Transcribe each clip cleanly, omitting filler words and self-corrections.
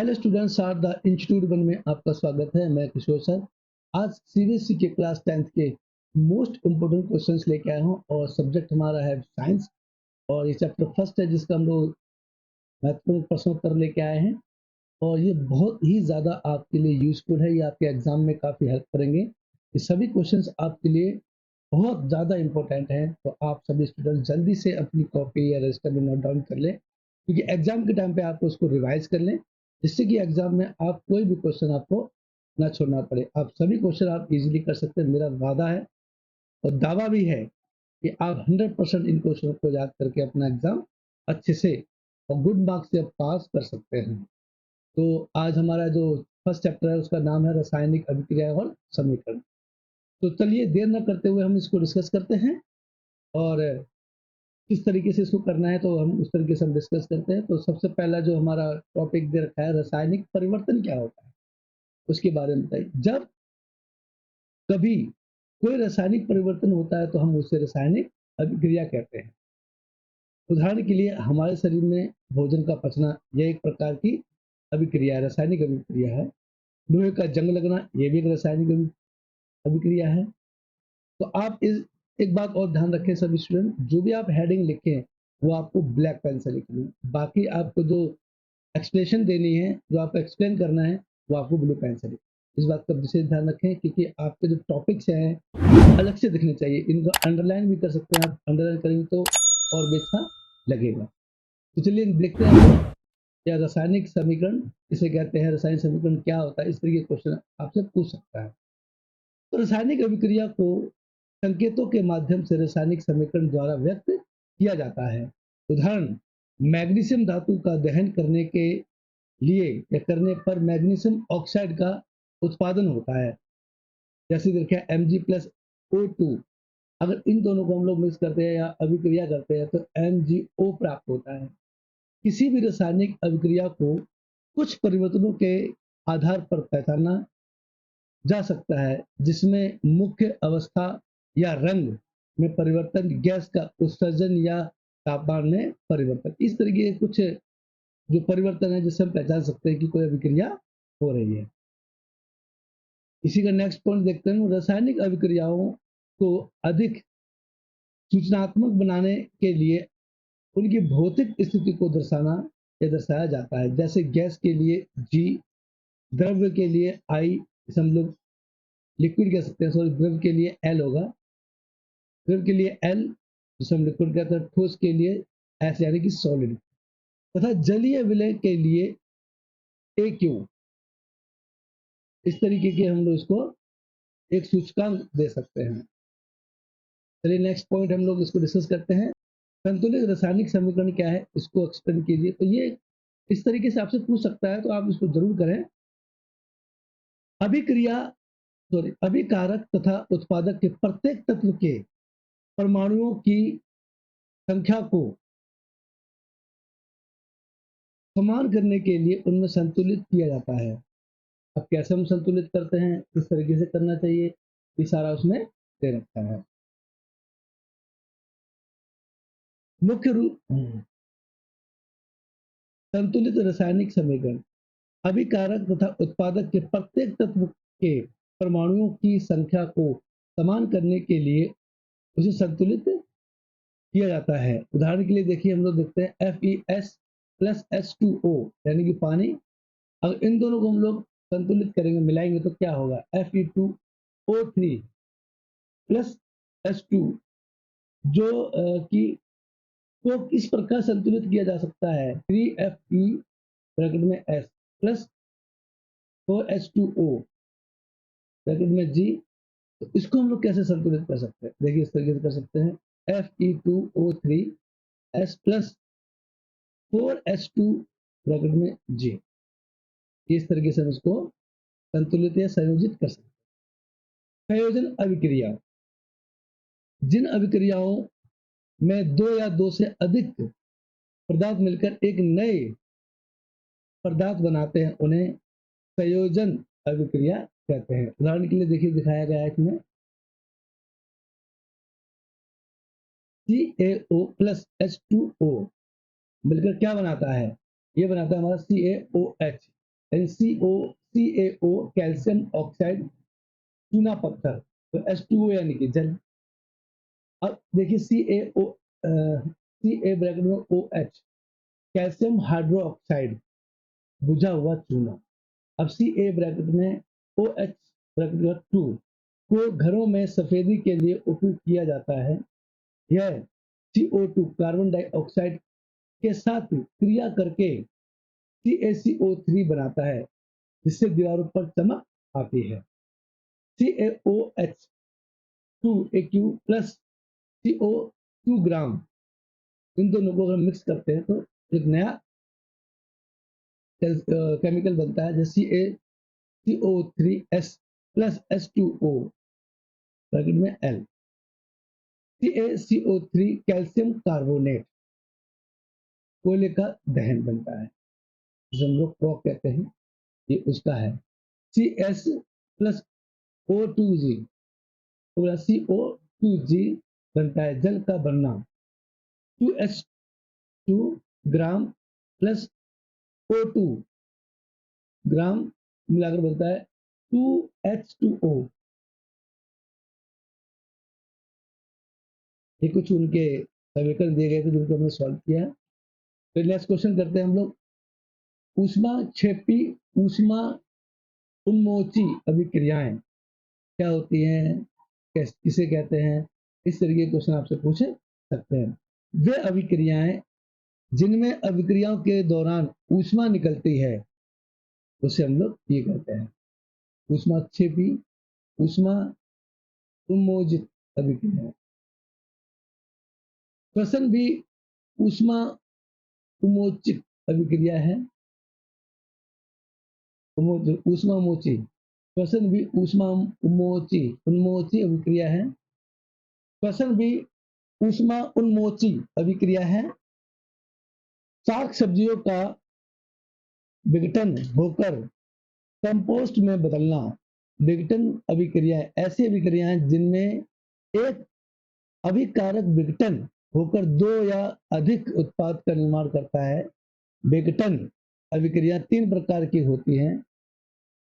Hello students, R the institute one में आपका स्वागत है। मैं किशोर सर आज सीबीएसई के क्लास 10th के मोस्ट इम्पोर्टेंट क्वेश्चंस लेके आया हूँ और सब्जेक्ट हमारा है साइंस और ये चैप्टर फर्स्ट है जिसका हम लोग महत्वपूर्ण प्रश्नोत्तर लेके आए हैं और ये बहुत ही ज़्यादा आपके लिए यूजफुल है। ये आपके एग्जाम में काफ़ी हेल्प करेंगे। ये सभी क्वेश्चंस आपके लिए बहुत ज़्यादा इम्पोर्टेंट हैं, तो आप सभी स्टूडेंट जल्दी से अपनी कॉपी या रजिस्टर में नोट डाउन कर लें, क्योंकि एग्जाम के टाइम पे आप उसको रिवाइज कर लें, जिससे कि एग्जाम में आप कोई भी क्वेश्चन आपको ना छोड़ना पड़े। आप सभी क्वेश्चन आप इजीली कर सकते हैं। मेरा वादा है और दावा भी है कि आप 100% इन क्वेश्चनों को याद करके अपना एग्जाम अच्छे से और गुड मार्क्स से आप पास कर सकते हैं। तो आज हमारा जो फर्स्ट चैप्टर है उसका नाम है रासायनिक अभिक्रिया और समीकरण। तो चलिए देर न करते हुए हम इसको डिस्कस करते हैं और किस तरीके से इसको करना है तो हम उस तरीके से हम डिस्कस करते हैं। तो सबसे पहला जो हमारा टॉपिक दे रखा है, रासायनिक परिवर्तन क्या होता है, उसके बारे में बताइए। जब कभी कोई रासायनिक परिवर्तन होता है तो हम उसे रासायनिक अभिक्रिया कहते हैं। उदाहरण के लिए हमारे शरीर में भोजन का पचना, यह एक प्रकार की अभिक्रिया है, रासायनिक अभिक्रिया है। लोहे का जंग लगना, यह भी एक रासायनिक अभिक्रिया है। तो आप इस एक बात और ध्यान रखें सभी स्टूडेंट, जो भी आप हेडिंग लिखें वो आपको ब्लैक पेन से लिखनी है। बाकी आपको जो एक्सप्लेनेशन देनी है, जो आपको एक्सप्लेन करना है, वो आपको ब्लू पेन से लिखना। इस बात का विशेष ध्यान रखें, क्योंकि आपके जो टॉपिक्स हैं अलग से दिखने चाहिए। इनको अंडरलाइन भी कर सकते हैं आप, अंडरलाइन करेंगे तो और भी अच्छा लगेगा। तो चलिए देखते हैं हम लोग क्या रासायनिक समीकरण इसे कहते हैं, रासायनिक समीकरण क्या होता है, इस तरीके के क्वेश्चन आपसे पूछ सकता है। तो रासायनिक अभिक्रिया को संकेतों के माध्यम से रासायनिक समीकरण द्वारा व्यक्त किया जाता है। उदाहरण, मैग्नीशियम धातु का दहन करने के लिए या करने पर मैग्नीशियम ऑक्साइड का उत्पादन होता है। जैसे देखिए Mg+O2, अगर इन दोनों को हम लोग मिक्स करते हैं या अभिक्रिया करते हैं तो MgO प्राप्त होता है। किसी भी रासायनिक अभिक्रिया को कुछ परिवर्तनों के आधार पर पहचाना जा सकता है, जिसमें मुख्य अवस्था या रंग में परिवर्तन, गैस का उत्सर्जन या तापमान में परिवर्तन। इस तरीके के कुछ जो परिवर्तन है जिससे हम पहचान सकते हैं कि कोई अभिक्रिया हो रही है। इसी का नेक्स्ट पॉइंट देखते हैं। रासायनिक अभिक्रियाओं को अधिक सूचनात्मक बनाने के लिए उनकी भौतिक स्थिति को दर्शाना या दर्शाया जाता है। जैसे गैस के लिए G, द्रव्य के लिए I, इसे हम लोग लिक्विड कह सकते हैं, सॉरी द्रव के लिए L होगा, द्रव के लिए L जिसे हम लिक्विड कहते हैं, ठोस के लिए S यानी कि सॉलिड, तथा जलीय विलय के लिए AQ। इस तरीके के हम लोग इसको एक सूचकांक दे सकते हैं। चलिए नेक्स्ट पॉइंट हम लोग इसको डिस्कस करते हैं। संतुलित रासायनिक समीकरण क्या है, इसको एक्सप्लेन कीजिए। तो ये इस तरीके से आपसे पूछ सकता है, तो आप इसको जरूर करें। अभिक्रिया अभिकारक तथा उत्पादक के प्रत्येक तत्व के परमाणुओं की संख्या को समान करने के लिए उनमें संतुलित किया जाता है। अब कैसे हम संतुलित करते हैं, किस तरीके से करना चाहिए, ये सारा उसमें दे रखा है। मुख्य रूप संतुलित रासायनिक समीकरण अभिकारक तथा उत्पादक के प्रत्येक तत्व के परमाणुओं की संख्या को समान करने के लिए उसे संतुलित किया जाता है। उदाहरण के लिए देखिए, हम लोग देखते हैं FeS+H2O यानी कि पानी। अगर इन दोनों को हम लोग संतुलित करेंगे, मिलाएंगे तो क्या होगा, Fe2O3+H2, जो कि को किस प्रकार संतुलित किया जा सकता है, 3Fe ब्रैकेट में S प्लस 4H2O ब्रैकेट में G। तो इसको हम लोग कैसे संतुलित कर सकते हैं, देखिए इस तरीके से कर सकते हैं, Fe2O3S प्लस 4H2 ब्रैकेट में G। इस तरीके से हम इसको संतुलित या संयोजित कर सकते हैं। संयोजन अभिक्रिया, जिन अभिक्रियाओं में दो या दो से अधिक पदार्थ मिलकर एक नए पदार्थ बनाते हैं, उन्हें संयोजन अभिक्रिया कहते हैं। उदाहरण के लिए देखिए दिखाया गया है इसमें CaO+H2O मिलकर क्या बनाता है, ये बनाता है हमारा CaOH। यानी CaO कैल्शियम ऑक्साइड चूना पत्थर, तो H2O यानी कि जल। अब देखिए Ca ब्रैकेट में OH कैल्शियम हाइड्रोक्साइड बुझा हुआ चूना। अब Ca ब्रैकेट में OH ब्रैकेट में 2 को घरों में सफेदी के लिए उपयोग किया जाता है। यह CO2 कार्बन डाइऑक्साइड के साथ क्रिया करके CaCO3 बनाता है, जिससे दीवारों पर चमक आती है। CaOH2Aq प्लस CO2 ग्राम, इन दोनों को अगर मिक्स करते हैं तो एक नया केमिकल बनता है, जैसे CaCO3S प्लस H2O ब्रैकेट में L। CaCO3 कैल्शियम कार्बोनेट कोयले का दहन बनता है, जिसे हम लोग कॉक कहते हैं, ये उसका है। CS प्लस O2G, CO2G बनता है जल का बनना। 2H2 ग्राम प्लस O2 ग्राम मिलाकर बनता है 2H2O। ये कुछ उनके समीकरण दिए गए थे जिनको हमने सॉल्व किया है। तो नेक्स्ट क्वेश्चन करते हैं हम लोग। ऊष्माक्षेपी ऊष्मा उन्मोची अभिक्रियाएं क्या होती हैं, किसे कहते हैं, इस तरीके के क्वेश्चन आपसे पूछ सकते हैं। वे अभिक्रियाएं जिनमें अभिक्रियाओं के दौरान ऊष्मा निकलती है उसे हम लोग ये कहते हैं ऊष्माक्षेपी ऊष्मा उन्मोचित अभिक्रिया। श्वसन भी ऊष्मा उन्मोचित अभिक्रिया है। ऊष्मा उन्मोची श्वसन भी ऊष्मा उन्मोची अभिक्रिया है। श्वसन भी ऊष्मा उन्मोची अभिक्रिया है। शाक सब्जियों का विघटन होकर कंपोस्ट में बदलना विघटन अभिक्रियाएं ऐसी अभिक्रियाएं जिनमें एक अभिकारक विघटन होकर दो या अधिक उत्पाद का निर्माण करता है। विघटन अभिक्रिया 3 प्रकार की होती हैं।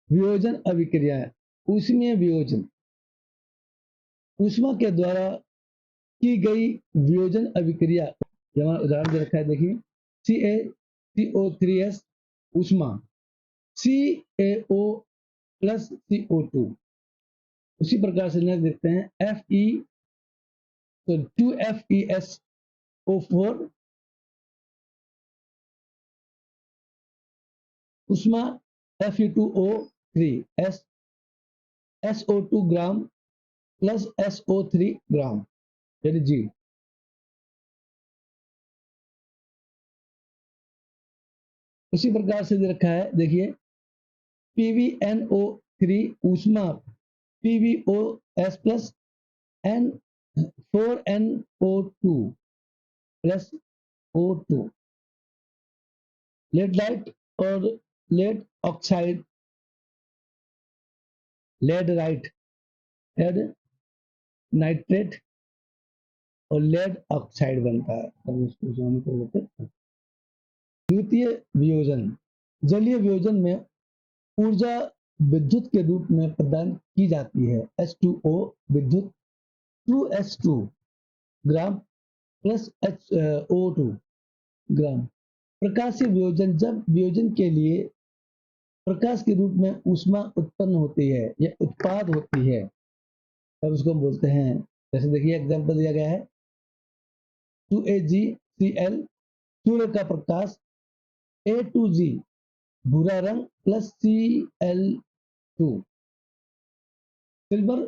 वियोजन अभिक्रियाएं, ऊष्मीय वियोजन, ऊष्मा के द्वारा की गई वियोजन अभिक्रिया। हमारा उदाहरण दे रखा है, देखिए CaCO3S ऊष्मा, CaO प्लस CO2। उसी प्रकार से नेक्स्ट देखते हैं तो 2FeSO4 ऊष्मा, Fe2O3 SO2 gram plus SO3 ग्राम, यानी G। उसी प्रकार से दे रखा है, देखिए PbNO3 ऊष्मा, PbOS plus N4NO2 plus O2। लेडलाइट और लेड ऑक्साइड, लेडराइट, लेड नाइट्रेट और लेड ऑक्साइड बनता है। अब इसको जो हम बोलते हैं द्वितीय वियोजन। जलीय वियोजन में ऊर्जा विद्युत के रूप में प्रदान की जाती है। H2O विद्युत 2H2 ग्राम प्लस O2 ग्राम। प्रकाशीय वियोजन, जब वियोजन के लिए प्रकाश के रूप में ऊष्मा उत्पन्न होती है या उत्पाद होती है तब उसको हम बोलते हैं। जैसे देखिए एग्जांपल दिया गया है 2AgCl सूर्य का प्रकाश, A2G भूरा रंग प्लस Cl2। सिल्वर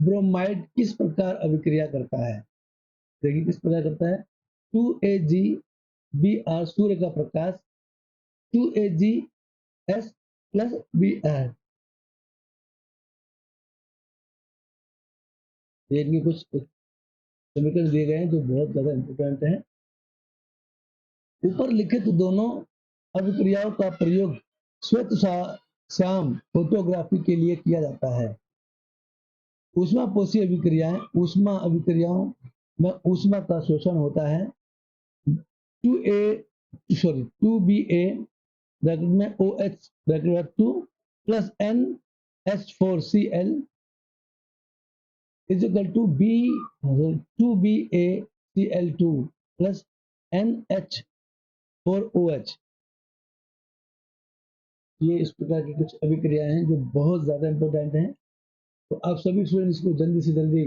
ब्रोमाइड किस प्रकार अभिक्रिया करता है, देखिए किस प्रकार करता है 2AgBr सूर्य का प्रकाश, 2AgS प्लस Br। इनके कुछ समीकरण दिए गए हैं जो बहुत ज्यादा इंपॉर्टेंट हैं। ऊपर लिखित दोनों अभिक्रियाओं का प्रयोग श्वेत श्याम फोटोग्राफी के लिए किया जाता है। ऊष्मापोषी अभिक्रियाएं, ऊष्मा अभिक्रियाओं में ऊष्मा का शोषण होता है। 2Ba ब्रैकेट में OH bracket 2 plus NH4Cl is equal to B 2BaCl2 plus NH4OH। ये इस प्रकार की कुछ अभिक्रियाएं हैं जो बहुत ज़्यादा इंपॉर्टेंट हैं। तो आप सभी स्टूडेंट्स को जल्दी से जल्दी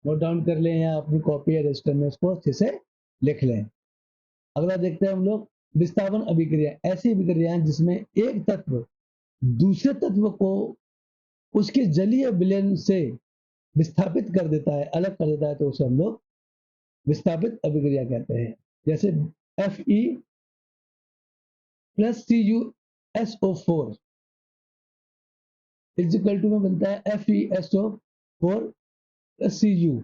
नोट डाउन कर लें या अपनी कॉपी या रजिस्टर में इसको अच्छे से लिख लें। अगला देखते हैं हम लोग विस्थापन अभिक्रिया। ऐसी अभिक्रियाएं जिसमें एक तत्व दूसरे तत्व को उसके जलीय विलयन से विस्थापित कर देता है, अलग कर देता है, तो उसे हम लोग विस्थापित अभिक्रिया कहते हैं। जैसे Fe plus CuSO4 is equal to में बनता है FeSO4 प्लस Cu।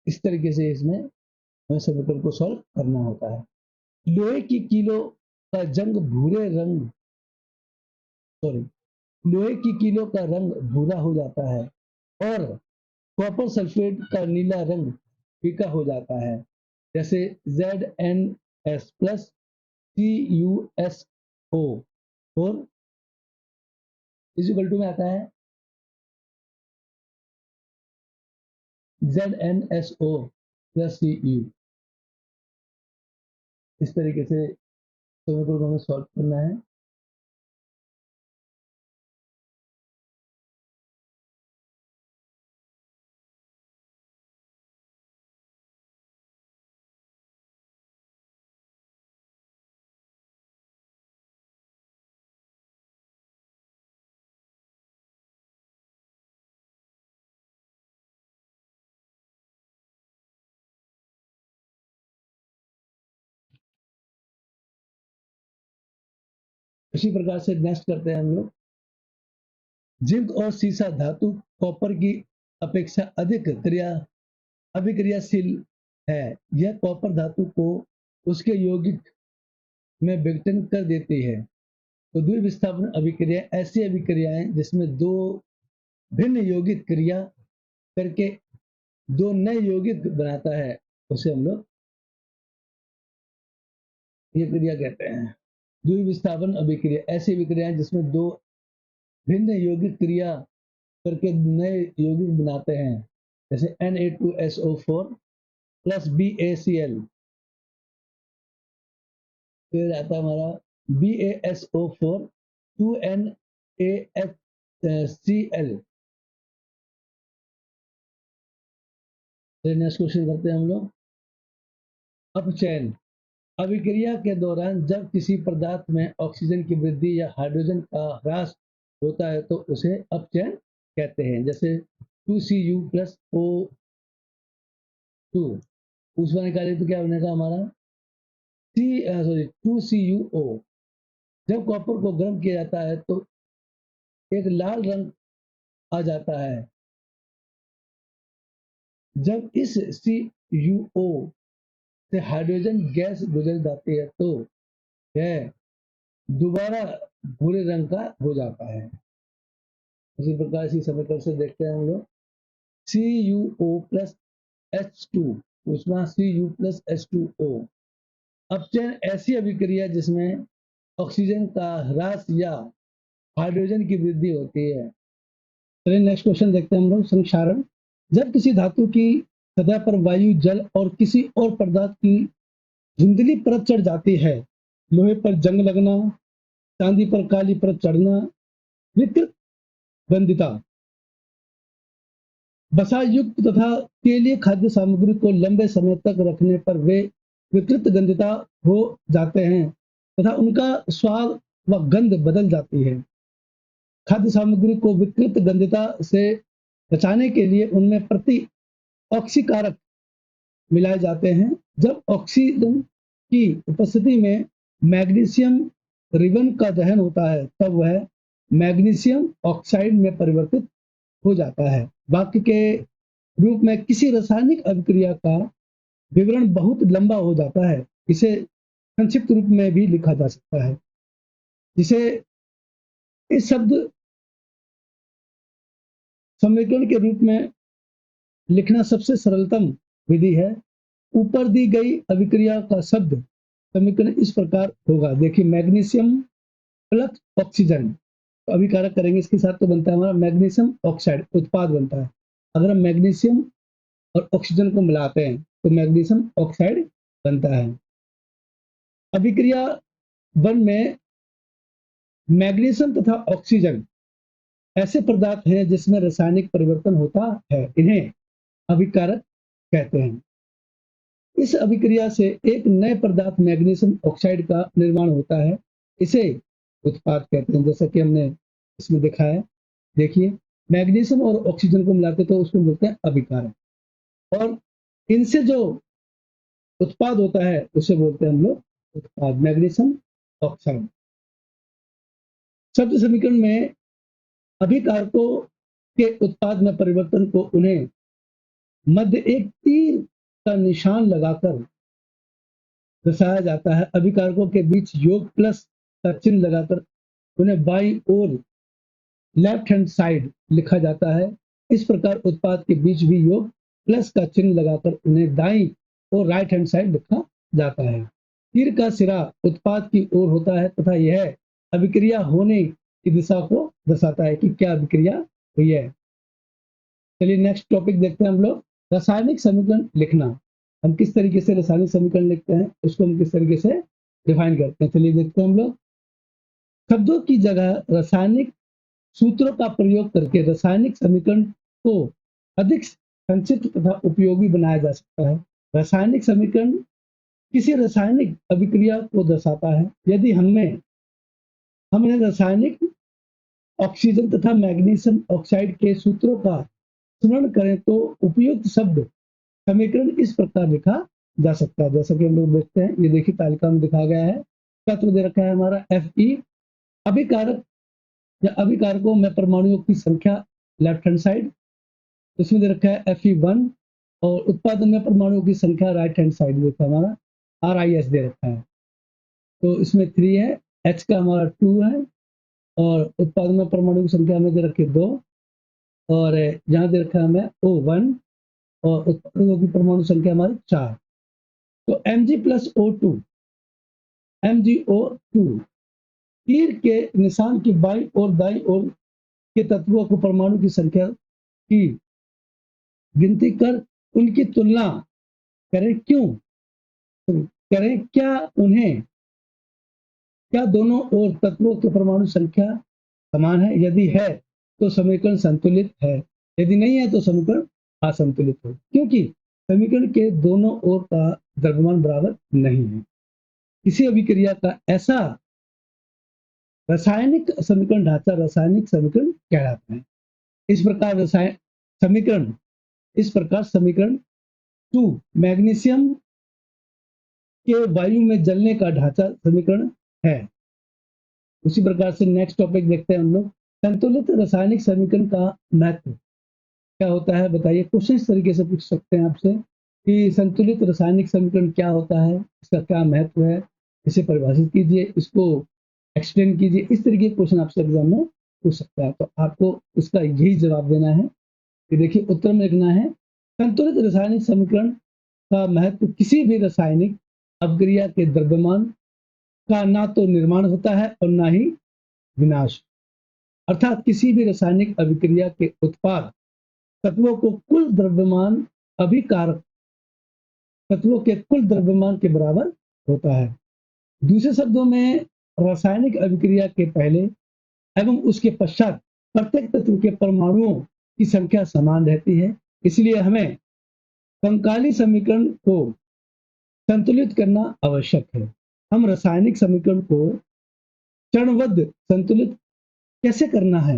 इस तरीके से इसमें हमें समीकरण को सॉल्व करना होता है। लोहे की कीलो का जंग भूरे रंग सॉरी लोहे की कीलो का रंग भूरा हो जाता है और कॉपर सल्फेट का नीला रंग फीका हो जाता है। जैसे ZnS plus CuSO4 is equal to में आता है ZnSO प्लस Cu। इस तरीके से समीकरण को हमें सॉल्व करना है। इसी प्रकार से नेक्स्ट करते हैं हम लोग। जिंक और सीसा धातु कॉपर की अपेक्षा अधिक अभिक्रियाशील है। यह कॉपर धातु को उसके यौगिक में विघटन कर देती है। तो द्विविस्थापन अभिक्रिया ऐसी अभिक्रियाएं जिसमें दो भिन्न यौगिक क्रिया करके दो नए यौगिक बनाता है, उसे हम लोग ये क्रिया कहते हैं। द्विविस्थापन अभिक्रिया ऐसी अभिक्रियाएं जिसमें दो भिन्न यौगिक क्रिया करके नए यौगिक बनाते हैं। जैसे Na2SO4 प्लस BaCl, फिर आता है हमारा BaSO4 2NaHCl। नेक्स्ट क्वेश्चन करते हैं हम लोग। अपचयन अभिक्रिया के दौरान जब किसी पदार्थ में ऑक्सीजन की वृद्धि या हाइड्रोजन का ह्रास होता है तो उसे अपचयन कहते हैं। जैसे 2Cu प्लस O2 उसमें निकाले तो क्या बनेगा हमारा 2CuO। जब कॉपर को गर्म किया जाता है तो एक लाल रंग आ जाता है। जब इस CuO से हाइड्रोजन गैस गुजर जाती है तो यह दोबारा भूरे रंग का हो जाता है। इसी प्रकार इसी समीकरण से देखते हैं हम लोग CuO प्लस H2 उसमें Cu प्लस H2O। अपचयन ऐसी अभिक्रिया जिसमें ऑक्सीजन का ह्रास या हाइड्रोजन की वृद्धि होती है। चलिए नेक्स्ट क्वेश्चन देखते हैं हम लोग। संक्षारण जब किसी धातु की सतह पर वायु जल और किसी और पदार्थ की धुंधली परत चढ़ जाती है। लोहे पर जंग लगना, चांदी पर काली परत चढ़ना, विकृत गंधिता वसा युक्त तथा तेलीय खाद्य सामग्री को लंबे समय तक रखने पर वे विकृत गंधिता हो जाते हैं तथा उनका स्वाद व गंध बदल जाती है। खाद्य सामग्री को विकृत गंधिता से बचाने के लिए उनमें प्रति ऑक्सीकारक मिलाए जाते हैं। जब ऑक्सीजन की उपस्थिति में मैग्नीशियम रिबन का दहन होता है तब वह मैग्नीशियम ऑक्साइड में परिवर्तित हो जाता है। वाक्य के रूप में किसी रासायनिक अभिक्रिया का विवरण बहुत लंबा हो जाता है। इसे संक्षिप्त रूप में भी लिखा जा सकता है। जिसे इस शब्द समीकरण के रूप में लिखना सबसे सरलतम विधि है। ऊपर दी गई अभिक्रिया का शब्द समीकरण इस प्रकार होगा। देखिए मैग्नीशियम प्लस ऑक्सीजन, तो अभिकारक करेंगे इसके साथ तो बनता है हमारा मैग्नीशियम ऑक्साइड, उत्पाद बनता है। अगर हम मैग्नीशियम और ऑक्सीजन को मिलाते हैं तो मैग्नीशियम ऑक्साइड बनता है। अभिक्रिया वन में मैग्नीशियम तथा ऑक्सीजन ऐसे पदार्थ हैं जिसमें रासायनिक परिवर्तन होता है, इन्हें अभिकारक कहते हैं। इस अभिक्रिया से एक नए पदार्थ मैग्नीशियम ऑक्साइड का निर्माण होता है, इसे उत्पाद कहते हैं। जैसा कि हमने इसमें देखा है, देखिए मैग्नीशियम और ऑक्सीजन को मिलाते तो उसको बोलते हैं अभिकारक, और इनसे जो उत्पाद होता है उसे बोलते हैं हम लोग उत्पाद, मैग्नीशियम ऑक्साइड। शब्द समीकरण में अभिकारकों के उत्पाद में परिवर्तन को उन्हें मध्य एक तीर का निशान लगाकर दर्शाया जाता है। अभिकारकों के बीच योग प्लस का चिन्ह लगाकर उन्हें बाईं ओर लेफ्ट हैंड साइड लिखा जाता है। इस प्रकार उत्पाद के बीच भी योग प्लस का चिन्ह लगाकर उन्हें दाईं और राइट हैंड साइड लिखा जाता है। तीर का सिरा उत्पाद की ओर होता है तथा यह अभिक्रिया होने की दिशा को दर्शाता है कि क्या अभिक्रिया हुई है। चलिए नेक्स्ट टॉपिक देखते हैं हम लोग, रासायनिक समीकरण लिखना। हम किस तरीके से रासायनिक समीकरण लिखते हैं, उसको हम किस तरीके से डिफाइन करते हैं, चलिए देखते हैं हम लोग। शब्दों की जगह रासायनिक सूत्रों का प्रयोग करके रासायनिक समीकरण को अधिक संक्षिप्त तथा उपयोगी बनाया जा सकता है। रासायनिक समीकरण किसी रासायनिक अभिक्रिया को दर्शाता है। यदि हमने रासायनिक ऑक्सीजन तथा मैग्नीशियम ऑक्साइड के सूत्रों का स्मरण करें तो उपयुक्त शब्द समीकरण इस प्रकार लिखा जा सकता है। जैसा कि हम लोग देखते हैं, ये देखिए तालिका में दिखा गया है, तत्व दे रखा है हमारा Fe, अभिकारक या अभिकारकों में परमाणुओं की संख्या लेफ्ट हैंड साइड, इसमें दे रखा है Fe1, और उत्पादन में परमाणुओं की संख्या राइट हैंड साइड देखा हमारा RIS दे रखा है। तो इसमें 3 है, H का हमारा 2 है, और उत्पादन में परमाणु की संख्या हमें दे रखी 2, और यहाँ दे रखा है हमें O1, और उत्पादकों की परमाणु संख्या हमारी 4। तो Mg प्लस O2, MgO2 तीर के निशान की बाईं और दाईं ओर के तत्वों को परमाणु की संख्या की गिनती कर उनकी तुलना करें। क्यों करें? क्या दोनों ओर तत्वों के परमाणु संख्या समान है? यदि है तो समीकरण संतुलित है, यदि नहीं है तो समीकरण असंतुलित है, क्योंकि समीकरण के दोनों ओर का द्रव्यमान बराबर नहीं है। किसी अभिक्रिया का ऐसा रासायनिक समीकरण ढांचा रासायनिक समीकरण कहलाता है। इस प्रकार समीकरण समीकरण 2 मैग्नीशियम के वायु में जलने का ढांचा समीकरण है। उसी प्रकार से नेक्स्ट टॉपिक देखते हैं हम लोग, संतुलित रासायनिक समीकरण का महत्व क्या होता है बताइए। क्वेश्चन इस तरीके से पूछ सकते हैं आपसे कि संतुलित रासायनिक समीकरण क्या होता है, इसका क्या महत्व है, इसे परिभाषित कीजिए, इसको एक्सप्लेन कीजिए। इस तरीके के क्वेश्चन आपसे एग्जाम में पूछ सकता है, तो आपको इसका यही जवाब देना है कि देखिए उत्तर में लिखना है संतुलित रासायनिक समीकरण का महत्व किसी भी रासायनिक अभिक्रिया के द्रव्यमान का ना तो निर्माण होता है और ना ही विनाश, अर्थात किसी भी रासायनिक अभिक्रिया के उत्पाद तत्वों को कुल द्रव्यमान अभिकारक तत्वों के कुल द्रव्यमान के बराबर होता है। दूसरे शब्दों में रासायनिक अभिक्रिया के पहले एवं उसके पश्चात प्रत्येक तत्व के परमाणुओं की संख्या समान रहती है। इसलिए हमें कंकाली समीकरण को संतुलित करना आवश्यक है। हम रासायनिक समीकरण को चरणबद्ध संतुलित कैसे करना है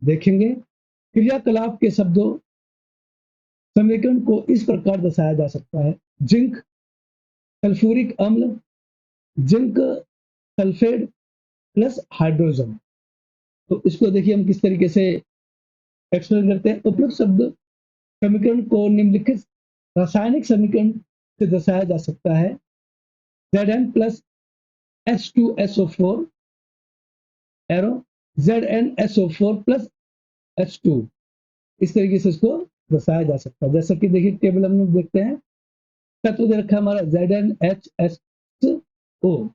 देखेंगे। क्रियाकलाप के शब्दों समीकरण को इस प्रकार दर्शाया जा सकता है, जिंक सल्फ्यूरिक अम्ल, जिंक सल्फेट प्लस हाइड्रोजन। तो इसको देखिए हम किस तरीके से एक्सप्लेन करते हैं। उपयुक्त शब्द समीकरण को निम्नलिखित रासायनिक समीकरण से दर्शाया जा सकता है, Zn plus H2SO4 arrow ZnSO4 plus H2, इस तरीके से इसको दर्शाया जा सकता है। जैसा कि देखिए टेबल हम लोग देखते हैं, तत्व दे रखा है हमारा ZnHS H2O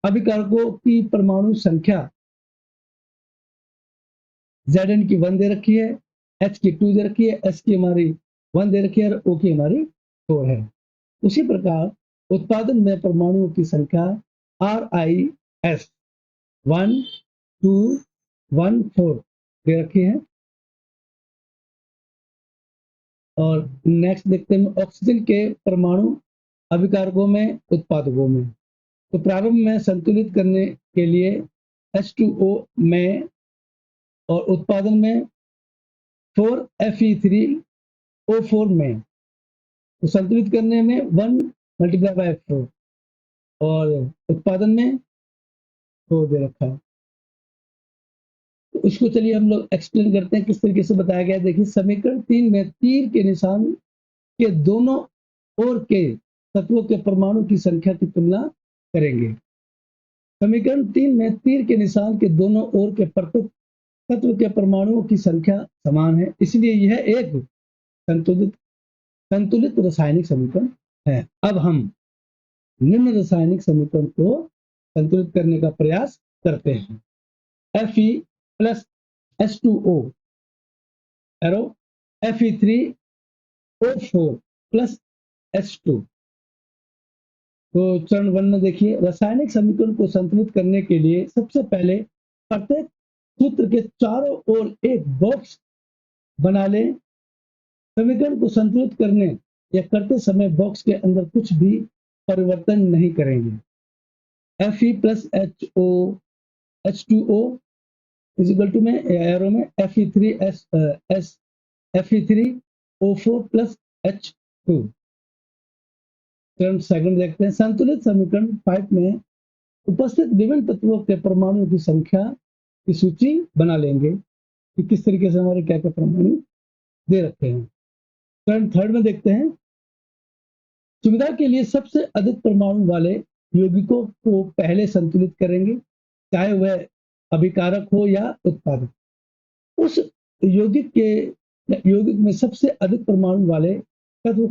अभिकारकों की परमाणु संख्या Zn की 1 दे रखी है, H की 2 दे रखी है, S की हमारी 1 दे रखी है और O की हमारी 4 है। उसी प्रकार उत्पादन में परमाणुओं की संख्या RIS 1 2 1 4 दे रखी है। और नेक्स्ट देखते हैं ऑक्सीजन के परमाणु अभिकारकों में उत्पादकों में। तो प्रारंभ में संतुलित करने के लिए H2O में और उत्पादन में 4Fe3O4 में, तो संतुलित करने में 1 मल्टीप्लाई बाय 4 और उत्पादन में 4 दे रखा है। तो इसको चलिए हम लोग एक्सप्लेन करते हैं किस तरीके से बताया गया है। देखिए समीकरण 3 में तीर के निशान के दोनों ओर के तत्वों के परमाणु की संख्या की तुलना करेंगे। समीकरण 3 में तीर के निशान के दोनों ओर के प्रत्येक तत्व के परमाणुओं की संख्या समान है, इसलिए यह एक संतुलित रासायनिक समीकरण है। अब हम निम्न रासायनिक समीकरण को संतुलित करने का प्रयास करते हैं। Fe plus H2O arrow Fe3O4 plus H2। तो चरण 1 में देखिए रासायनिक समीकरण को संतुलित करने के लिए सबसे पहले प्रत्येक सूत्र के चारों ओर एक बॉक्स बना लें। समीकरण को संतुलित करने या करते समय बॉक्स के अंदर कुछ भी परिवर्तन नहीं करेंगे। Fe plus H2O is equal to में एरो में Fe3O4 प्लस H2। चरण सेकंड देखते हैं। संतुलित समीकरण 5 में उपस्थित विभिन्न तत्वों के परमाणुओं की संख्या की सूची बना लेंगे कि किस तरीके से हमारे क्या क्या परमाणु दे रखे हैं। चरण थर्ड में देखते हैं। सुविधा के लिए सबसे अधिक परमाणु वाले यौगिकों को पहले संतुलित करेंगे, चाहे वह अभिकारक हो या उत्पादक। उस यौगिक में सबसे अधिक परमाणु वाले तत्व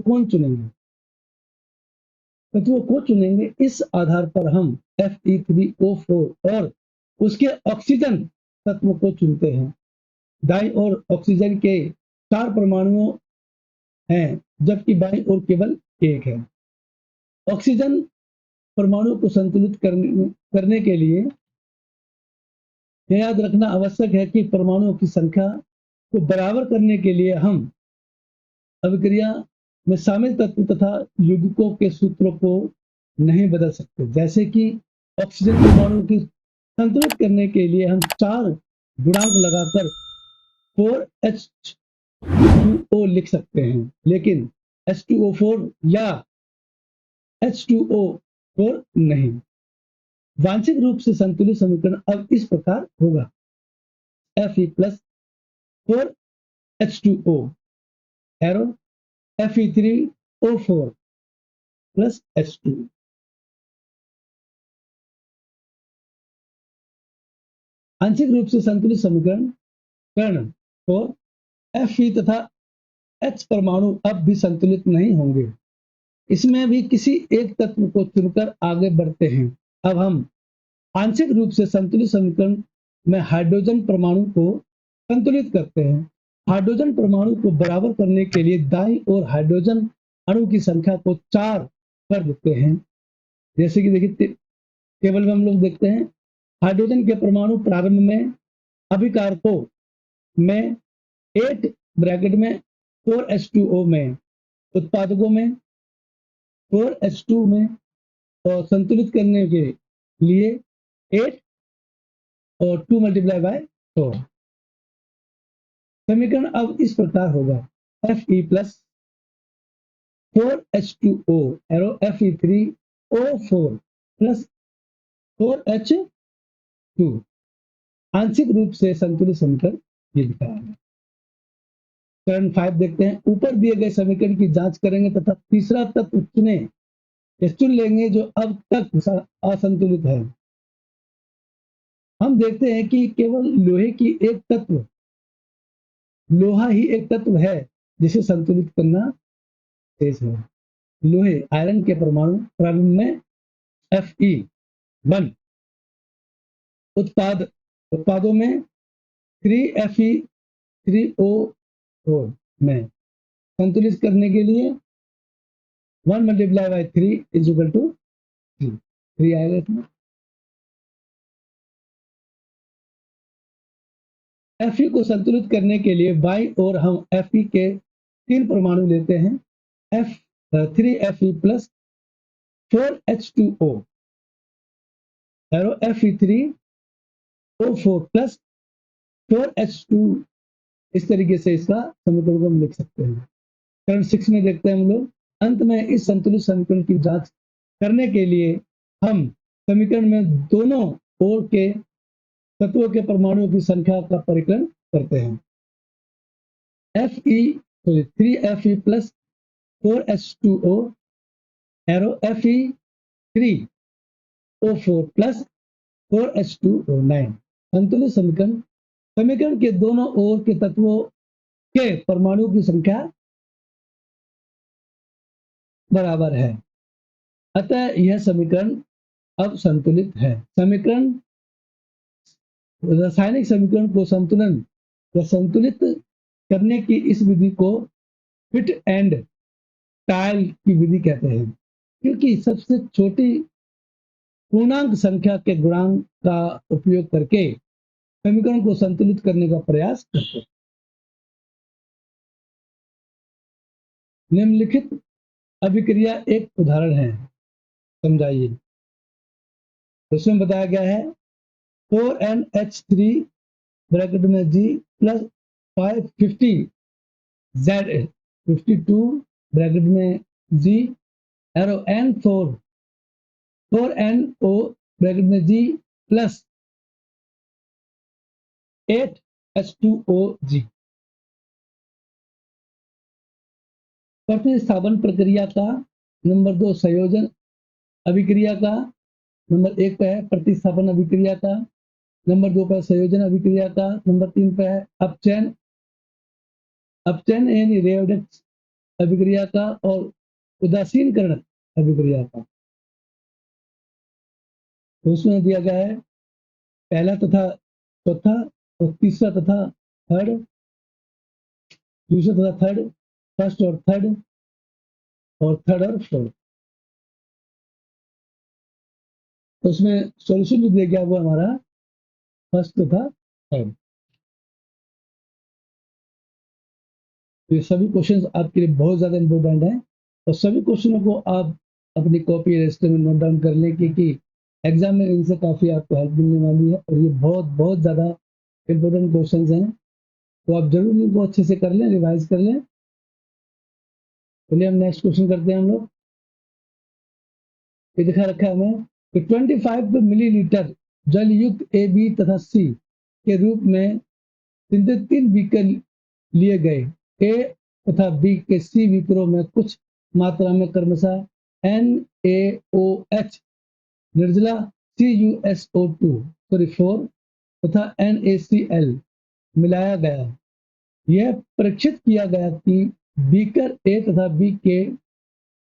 तत्वों को चुनेंगे। इस आधार पर हम Fe3O4 और उसके ऑक्सीजन तत्व को चुनते हैं। दाईं ओर ऑक्सीजन के 4 परमाणु हैं, जबकि बाईं ओर केवल 1 है। ऑक्सीजन परमाणु को संतुलित करने के लिए यह याद रखना आवश्यक है कि परमाणुओं की संख्या को बराबर करने के लिए हम अभिक्रिया में शामिल तत्व तथा यौगिकों के सूत्रों को नहीं बदल सकते। जैसे कि ऑक्सीजन परमाणु की संतुलित करने के लिए हम 4 गुणांक लगाकर 4H2O लिख सकते हैं, लेकिन H2O4 या H2O4 नहीं। वांछित रूप से संतुलित समीकरण अब इस प्रकार होगा। Fe plus 4H2O arrow Fe3O4 plus H2। आंशिक रूप से संतुलित समीकरण तो Fe तथा H परमाणु अब भी संतुलित नहीं होंगे। इसमें भी किसी एक तत्व को चुनकर आगे बढ़ते हैं। अब हम आंशिक रूप से संतुलित समीकरण में हाइड्रोजन परमाणु को संतुलित करते हैं। हाइड्रोजन परमाणु को बराबर करने के लिए दाईं ओर हाइड्रोजन अणु की संख्या को 4 कर देते हैं। जैसे कि देखिए टेबल में हम लोग देखते हैं हाइड्रोजन के परमाणु प्रारंभ में अभिकारकों में 8 ब्रैकेट में 4H2O में, उत्पादकों में 4H2 में, और संतुलित करने के लिए 8 और 2 मल्टीप्लाई बाय 4। समीकरण अब इस प्रकार होगा। Fe plus 4H2O arrow Fe3O4 plus 4H2 आंशिक रूप से संतुलित समीकरण ये दिखाया है। चरण 5 देखते हैं। ऊपर दिए गए समीकरण की जांच करेंगे तथा तीसरा तत्व चुन लेंगे जो अब तक असंतुलित है। हम देखते हैं कि केवल लोहा ही एक तत्व है जिसे संतुलित करना शेष है। लोहे आयरन के परमाणु प्रारंभ में Fe 1 उत्पादों में 3Fe3O4 में संतुलित करने के लिए 1 multiply by 3 is equal to 3 आएगा इसमें। Fe को संतुलित करने के लिए बाई और हम Fe के 3 परमाणु लेते हैं, 3Fe plus 4H2O, arrow Fe3O4 plus 4H2, इस तरीके से इसका समीकरण को हम लिख सकते हैं। चरण 6 में देखते हैं हम लोग। अंत में इस संतुलित समीकरण की जांच करने के लिए हम समीकरण में दोनों ओर के तत्वों के परमाणुओं की संख्या का परिकलन करते हैं। Fe 3Fe plus 4H2O, arrow Fe3O4 plus 4H2O9। संतुलित समीकरण के दोनों ओर के तत्वों के परमाणुओं की संख्या बराबर है, अतः यह समीकरण अब संतुलित है। रासायनिक समीकरण को संतुलित करने की इस विधि को फिट एंड टायल की विधि कहते हैं, क्योंकि सबसे छोटी पूर्णांक संख्या के गुणांक का उपयोग करके समीकरण को संतुलित करने का प्रयास करते हैं। निम्नलिखित अभिक्रिया एक उदाहरण है, समझाइए। इसमें बताया गया है 4NH3 ब्रैकेट में G प्लस 550Z52 ब्रैकेट में G, एरो N4NO ब्रैकेट में G प्लस 8H2OG। प्रतिस्थापन प्रक्रिया का नंबर 2 संयोजन अभिक्रिया का, नंबर 1 पे है प्रतिस्थापन अभिक्रिया का, नंबर 2 पर संयोजन अभिक्रिया का, नंबर 3 पे है अपचयन यानी रेडक्स अभिक्रिया का और उदासीनकरण अभिक्रिया का। तो उसमें दिया गया है पहला तथा चौथा और तीसरा तथा थर्ड, दूसरा तथा थर्ड, फर्स्ट और थर्ड और फोर्थ। तो उसमें सॉल्यूशन जो दिया गया वो हमारा फर्स्ट तथा थर्ड। तो ये सभी क्वेश्चंस आपके लिए बहुत ज़्यादा इंपॉर्टेंट हैं और सभी क्वेश्चनों को आप अपनी कॉपी रजिस्टर में नोट डाउन कर लें, क्योंकि एग्जाम में इनसे काफ़ी आपको हेल्प मिलने वाली है और ये बहुत ज़्यादा इंपॉर्टेंट क्वेश्चंस हैं। तो आप जरूर इनको अच्छे से कर लें, रिवाइज कर लें। चलिए हम नेक्स्ट क्वेश्चन करते हैं हम लोग। ये दिखा रखा है हमें कि 25 मिलीलीटर जल युक्त ए, बी तथा सी के रूप में 3 बीकर लिए गए। ए तथा बी के सी बीकरों में कुछ मात्रा में क्रमशः NaOH निर्जला CuSO2 तथा NaCl मिलाया गया। यह परीक्षित किया गया कि बीकर ए तथा बी के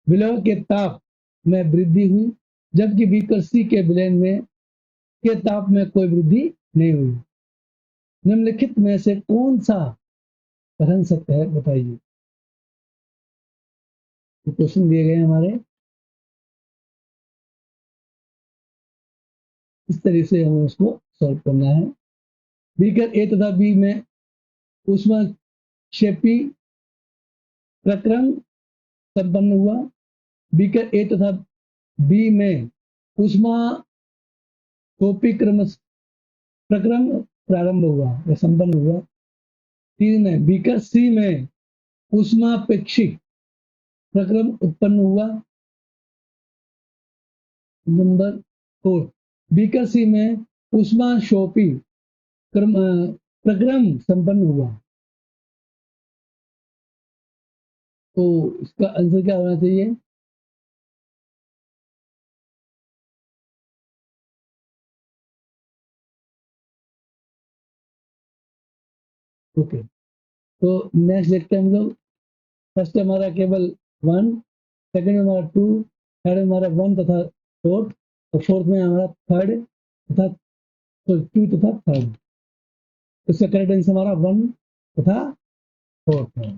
विलय के ताप में वृद्धि हुई, जबकि बीकर सी के विलय में के ताप में कोई वृद्धि नहीं हुई। निम्नलिखित में से कौन सा कथन सत्य है, बताइए। क्वेश्चन दिए गए हमारे, इस तरीके से हमें उसको सॉल्व करना है। बीकर ए तथा बी में ऊष्माक्षेपी प्रक्रम संपन्न हुआ। बीकर ए तथा बी में ऊष्माक्षेपी प्रक्रम प्रारंभ हुआ या संपन्न हुआ। 3 में बीकर सी में ऊष्मापेक्षिक प्रक्रम उत्पन्न हुआ। नंबर 4 बीकर सी में ऊष्माक्षेपी प्रक्रम संपन्न हुआ। तो इसका आंसर क्या होना चाहिए? ओके, तो नेक्स्ट देखते हैं हम लोग। फर्स्ट हमारा केवल 1, सेकंड हमारा 2, थर्ड हमारा 1 तथा फोर्थ और फोर्थ में हमारा थर्ड तथा टू तथा थर्ड। इसका करेक्ट आंसर हमारा 1 तथा 4 है।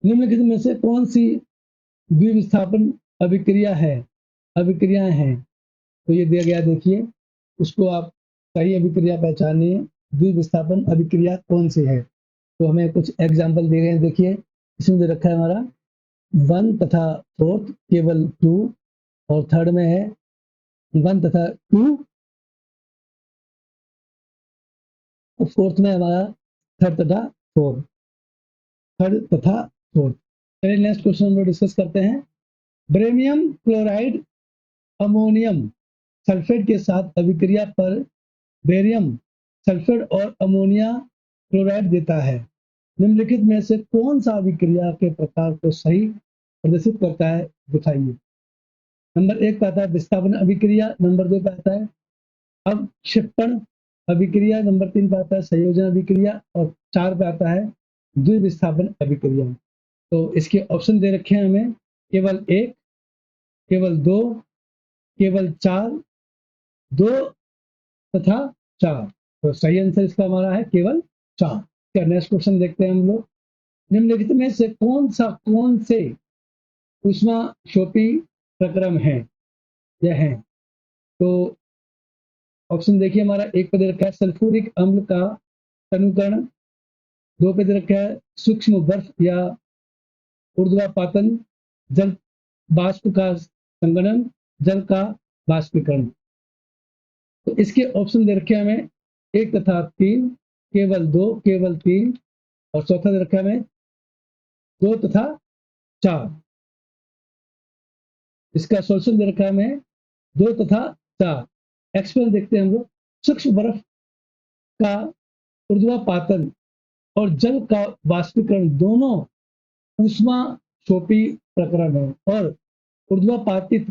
निम्नलिखित में से कौन सी द्विविस्थापन अभिक्रिया है, अभिक्रियाएं हैं? तो ये दिया गया, देखिए उसको आप सही अभिक्रिया पहचानिए। द्विविस्थापन अभिक्रिया कौन सी है? तो हमें कुछ एग्जाम्पल दिए गए हैं, देखिए इसमें दे रखा है हमारा 1 तथा फोर्थ केवल 2, और थर्ड में है 1 तथा 2, और फोर्थ में हमारा थर्ड तथा 4, थर्ड तथा फोर्थ। चलिए नेक्स्ट क्वेश्चन हम लोग डिस्कस करते हैं। ब्रेमियम क्लोराइड अमोनियम सल्फेट के साथ अभिक्रिया पर बेरियम सल्फेट और अमोनिया क्लोराइड देता है। निम्नलिखित में से कौन सा अभिक्रिया के प्रकार को सही प्रदर्शित करता है, दिखाइए। नंबर 1 पे आता है विस्थापन अभिक्रिया, नंबर 2 पे आता है अवक्षेपण अभिक्रिया, नंबर 3 पे आता है संयोजन अभिक्रिया, और 4 पे आता है द्विविस्थापन अभिक्रिया। तो इसके ऑप्शन दे रखे हैं हमें, केवल 1, केवल 2, केवल 4, 2 तथा 4। तो सही आंसर इसका हमारा है केवल 4। क्या नेक्स्ट क्वेश्चन देखते हैं हम लोग। निम्नलिखित में से कौन से ऊष्माशोपी प्रक्रम है, यह है? तो ऑप्शन देखिए, हमारा 1 पे दे रखा है सल्फ्यूरिक अम्ल का तनुकरण, 2 पे दे रखा है सूक्ष्म बर्फ या ऊर्ध्वापातन, जल बाष्प का संगणन, जल का बाष्पीकरण। तो इसके ऑप्शन दे रखे हमें 1 तथा 3, केवल 2, केवल 3, और चौथा दे रखा है हमें 2 तथा 4। इसका सोल्यूशन दे रखा है हमें 2 तथा 4। एक्सपेरिमेंट देखते हैं हम लोग। सूक्ष्म बर्फ का ऊर्ध्वापातन और जल का बाष्पीकरण दोनों ऊष्माशोपी प्रक्रम है, और ऊर्ध्वापातित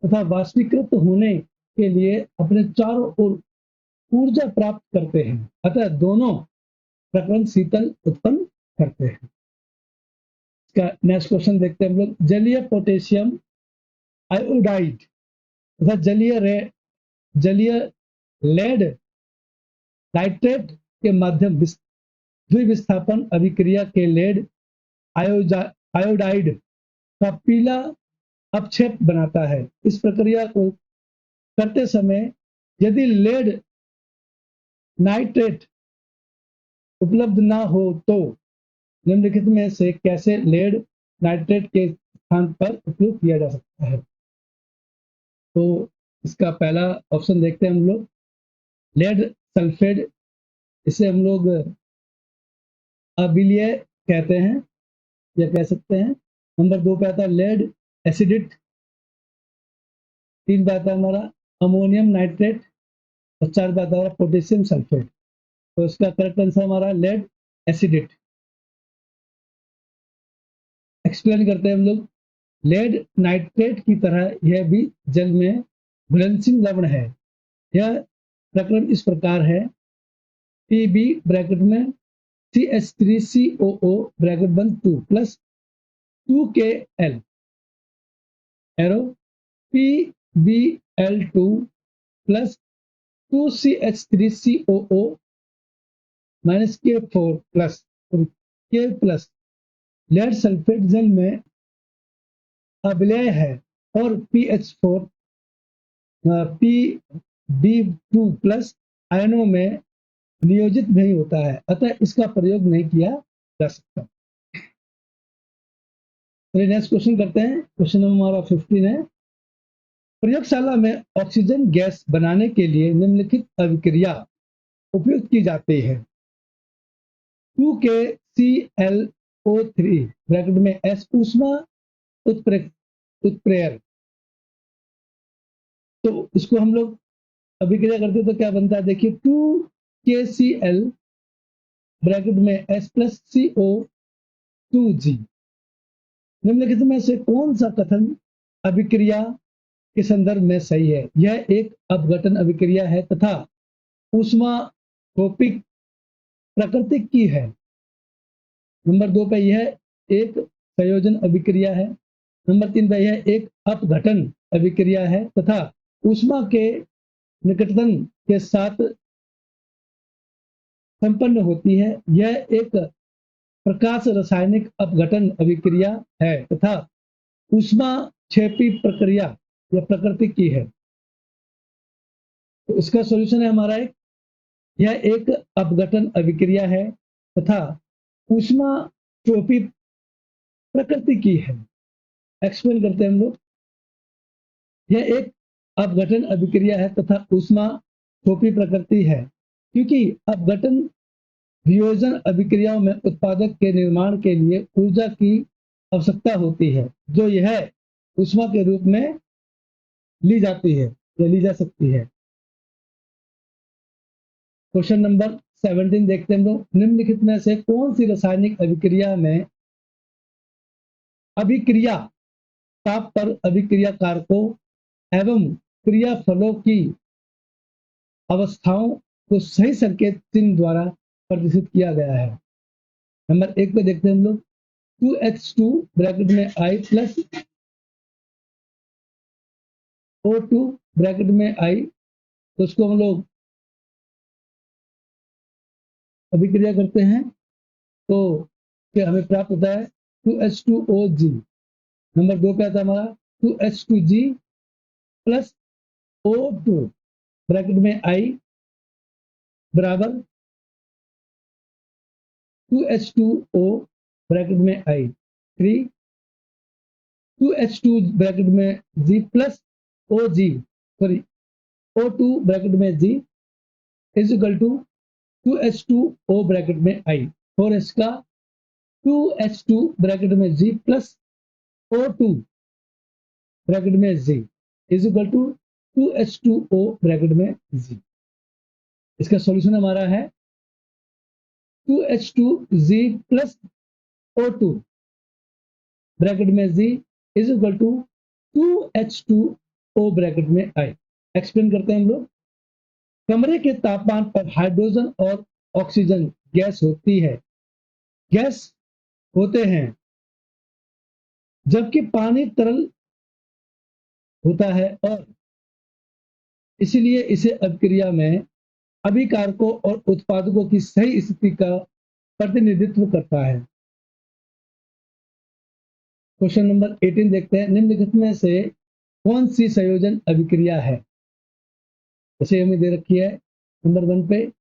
तथा वाष्पीकृत होने के लिए अपने चारों ओर ऊर्जा प्राप्त करते हैं, अतः दोनों प्रक्रम शीतल उत्पन्न करते हैं। इसका नेक्स्ट क्वेश्चन देखते हैं हम लोग। जलीय पोटेशियम आयोडाइड तथा जलीय लेड नाइट्रेट के माध्यम द्विविस्थापन अभिक्रिया के लेड आयोडाइड का पीला अपक्षेप बनाता है। इस प्रक्रिया को करते समय यदि लेड नाइट्रेट उपलब्ध ना हो तो निम्नलिखित में से कैसे लेड नाइट्रेट के स्थान पर उपयोग किया जा सकता है? तो इसका पहला ऑप्शन देखते हैं हम लोग, लेड सल्फेट, इसे हम लोग अविलीय कहते हैं या कह सकते हैं। नंबर 2 पे आता है लेड एसिडेट, 3 पे आता है हमारा अमोनियम नाइट्रेट, और 4 पे आता है पोटेशियम सल्फेट। तो इसका करेक्ट आंसर हमारा लेड एसिडेट। एक्सप्लेन करते हैं हम लोग। लेड नाइट्रेट की तरह यह भी जल में घुलनशील लवण है। यह प्रक्रम इस प्रकार है, Pb ब्रैकेट में CH3COO ब्रैकेट बंद 2 plus 2KL arrow PbL2 plus 2CH3COO minus K4 plus K plus lead sulphate जल में अविलेय है और PH4 Pb2 प्लस आयनों में नियोजित नहीं होता है, अतः इसका प्रयोग नहीं किया जा सकता। चलिए नेक्स्ट क्वेश्चन करते हैं। क्वेश्चन नंबर हमारा 15 है। प्रयोगशाला में ऑक्सीजन गैस बनाने के लिए निम्नलिखित अभिक्रिया उपयोग की जाती है। 2KClO3 ब्रैकेट में S ऊष्मा उत्प्रेरक। तो इसको हम लोग अभिक्रिया करते हैं तो क्या बनता है, देखिए 2KCl ब्रैकेट में S प्लस CO2G। निम्नलिखित में से कौन सा कथन अभिक्रिया के संदर्भ में सही है? यह एक अपघटन अभिक्रिया है तथा ऊष्मारोपित प्रकृति की है। नंबर 2 पे यह एक संयोजन अभिक्रिया है। नंबर 3 पे यह एक अपघटन अभिक्रिया है तथा ऊष्मा के निकटतम के साथ संपन्न होती है। यह एक प्रकाश रासायनिक अपघटन अभिक्रिया है तथा ऊष्मा क्षेपी प्रक्रिया या प्रकृति की है। तो इसका सॉल्यूशन है हमारा यह एक अपघटन अभिक्रिया है तथा ऊष्मा क्षोपी प्रकृति की है। एक्सप्लेन करते हैं हम लोग। यह एक अपघटन अभिक्रिया है तथा ऊष्मा क्षोपी प्रकृति है क्योंकि अपघटन वियोजन अभिक्रियाओं में उत्पादक के निर्माण के लिए ऊर्जा की आवश्यकता होती है जो यह ऊष्मा के रूप में ली जाती है या ली जा सकती है। क्वेश्चन नंबर 17 देखते हैं हम लोग। निम्नलिखित में से कौन सी रासायनिक अभिक्रिया में अभिक्रिया ताप पर अभिक्रिया कारकों एवं क्रिया फलों की अवस्थाओं को सही संकेत चिन्ह द्वारा प्रदर्शित किया गया है। नंबर 1 पे देखते हैं हम लोग 2H2 ब्रैकेट में I प्लस O2 ब्रैकेट में I, तो उसको हम लोग अभिक्रिया करते हैं तो क्या हमें प्राप्त होता है 2H2OG। नंबर 2 पे आता है हमारा 2H2G प्लस O2 ब्रैकेट में I बराबर 2H2O ब्रैकेट में I 3 2H2 ब्रैकेट में G plus OG sorry O2 bracket में G is equal to 2H2O bracket में I 4H का 2H2 ब्रैकेट में G प्लस O2 ब्रैकेट में G is equal to 2H2O bracket में G। इसका solution हमारा है 2H2G प्लस O2 ब्रैकेट में G is equal to 2H2O bracket में I। एक्सप्लेन करते हैं हम लोग। कमरे के तापमान पर हाइड्रोजन और ऑक्सीजन गैस होती है, गैस होते हैं, जबकि पानी तरल होता है और इसलिए इसे अभिक्रिया में अभिकारकों और उत्पादकों की सही स्थिति का प्रतिनिधित्व करता है। क्वेश्चन नंबर 18 देखते हैं। निम्नलिखित में से कौन सी संयोजन अभिक्रिया है? जैसे हमें दे रखी है नंबर 1 पे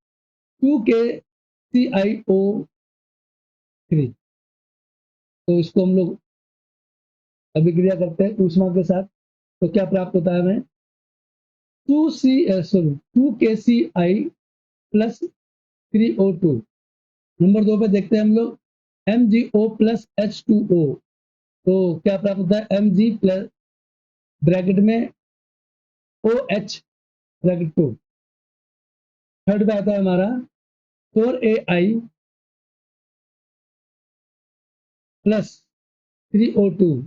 2KClO3, तो इसको हम लोग अभिक्रिया करते हैं ऊष्मा के साथ तो क्या प्राप्त होता है हमें 2KCl प्लस 3O2। नंबर 2 पे देखते हैं हम लोग MgO प्लस H2O, तो क्या प्राप्त होता है Mg प्लस ब्रैकेट में OH ब्रैकेट 2। थर्ड पे आता है हमारा 4AI plus 3O2